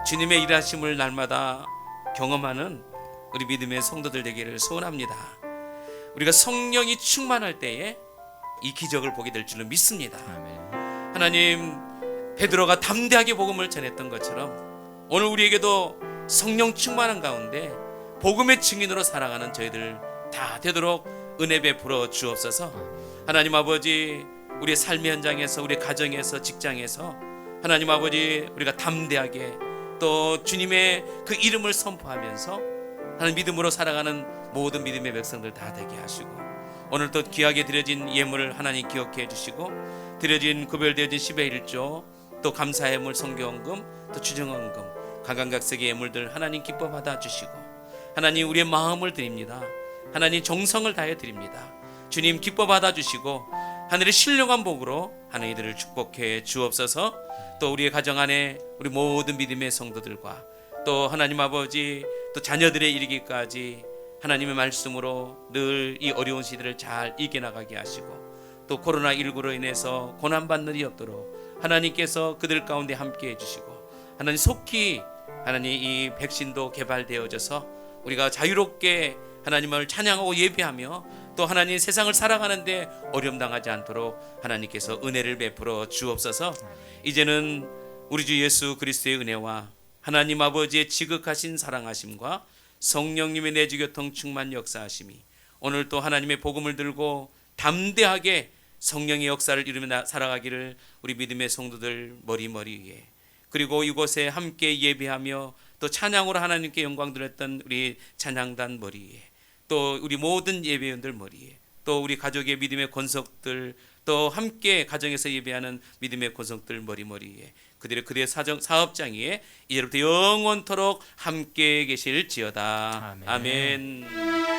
주님의 일하심을 날마다 경험하는 우리 믿음의 성도들 되기를 소원합니다. 우리가 성령이 충만할 때에 이 기적을 보게 될 줄로 믿습니다. 하나님 베드로가 담대하게 복음을 전했던 것처럼 오늘 우리에게도 성령 충만한 가운데 복음의 증인으로 살아가는 저희들 다 되도록 은혜 베풀어 주옵소서. 하나님 아버지 우리의 삶의 현장에서 우리 가정에서 직장에서 하나님 아버지 우리가 담대하게 또 주님의 그 이름을 선포하면서 하나님 믿음으로 살아가는 모든 믿음의 백성들 다 되게 하시고 오늘 또 귀하게 드려진 예물을 하나님 기억해 주시고 드려진 구별되어진 10의 1조 또 감사의 예물 성경금 또 주정헌금 각양각색의 예물들 하나님 기뻐 받아 주시고 하나님 우리의 마음을 드립니다. 하나님 정성을 다해 드립니다. 주님 기뻐 받아 주시고 하늘의 신령한 복으로 하나님 이들을 축복해 주옵소서. 또 우리의 가정 안에 우리 모든 믿음의 성도들과 또 하나님 아버지 또 자녀들의 이르기까지 하나님의 말씀으로 늘 이 어려운 시대를 잘 이겨나가게 하시고 또 코로나19로 인해서 고난받는 일이 없도록 하나님께서 그들 가운데 함께 해주시고 하나님 속히 하나님 이 백신도 개발되어져서 우리가 자유롭게 하나님을 찬양하고 예배하며 또 하나님 세상을 살아가는데 어려움 당하지 않도록 하나님께서 은혜를 베풀어 주옵소서. 이제는 우리 주 예수 그리스도의 은혜와 하나님 아버지의 지극하신 사랑하심과 성령님의 내주교통 충만 역사하심이 오늘 또 하나님의 복음을 들고 담대하게 성령의 역사를 이루며 살아가기를 우리 믿음의 성도들 머리 위에 그리고 이곳에 함께 예배하며 또 찬양으로 하나님께 영광 드렸던 우리 찬양단 머리 위에 또 우리 모든 예배원들 머리에 또 우리 가족의 믿음의 권속들 또 함께 가정에서 예배하는 믿음의 권속들 머리에 그들의 사업장 위에 이제부터 영원토록 함께 계실지어다. 아멘.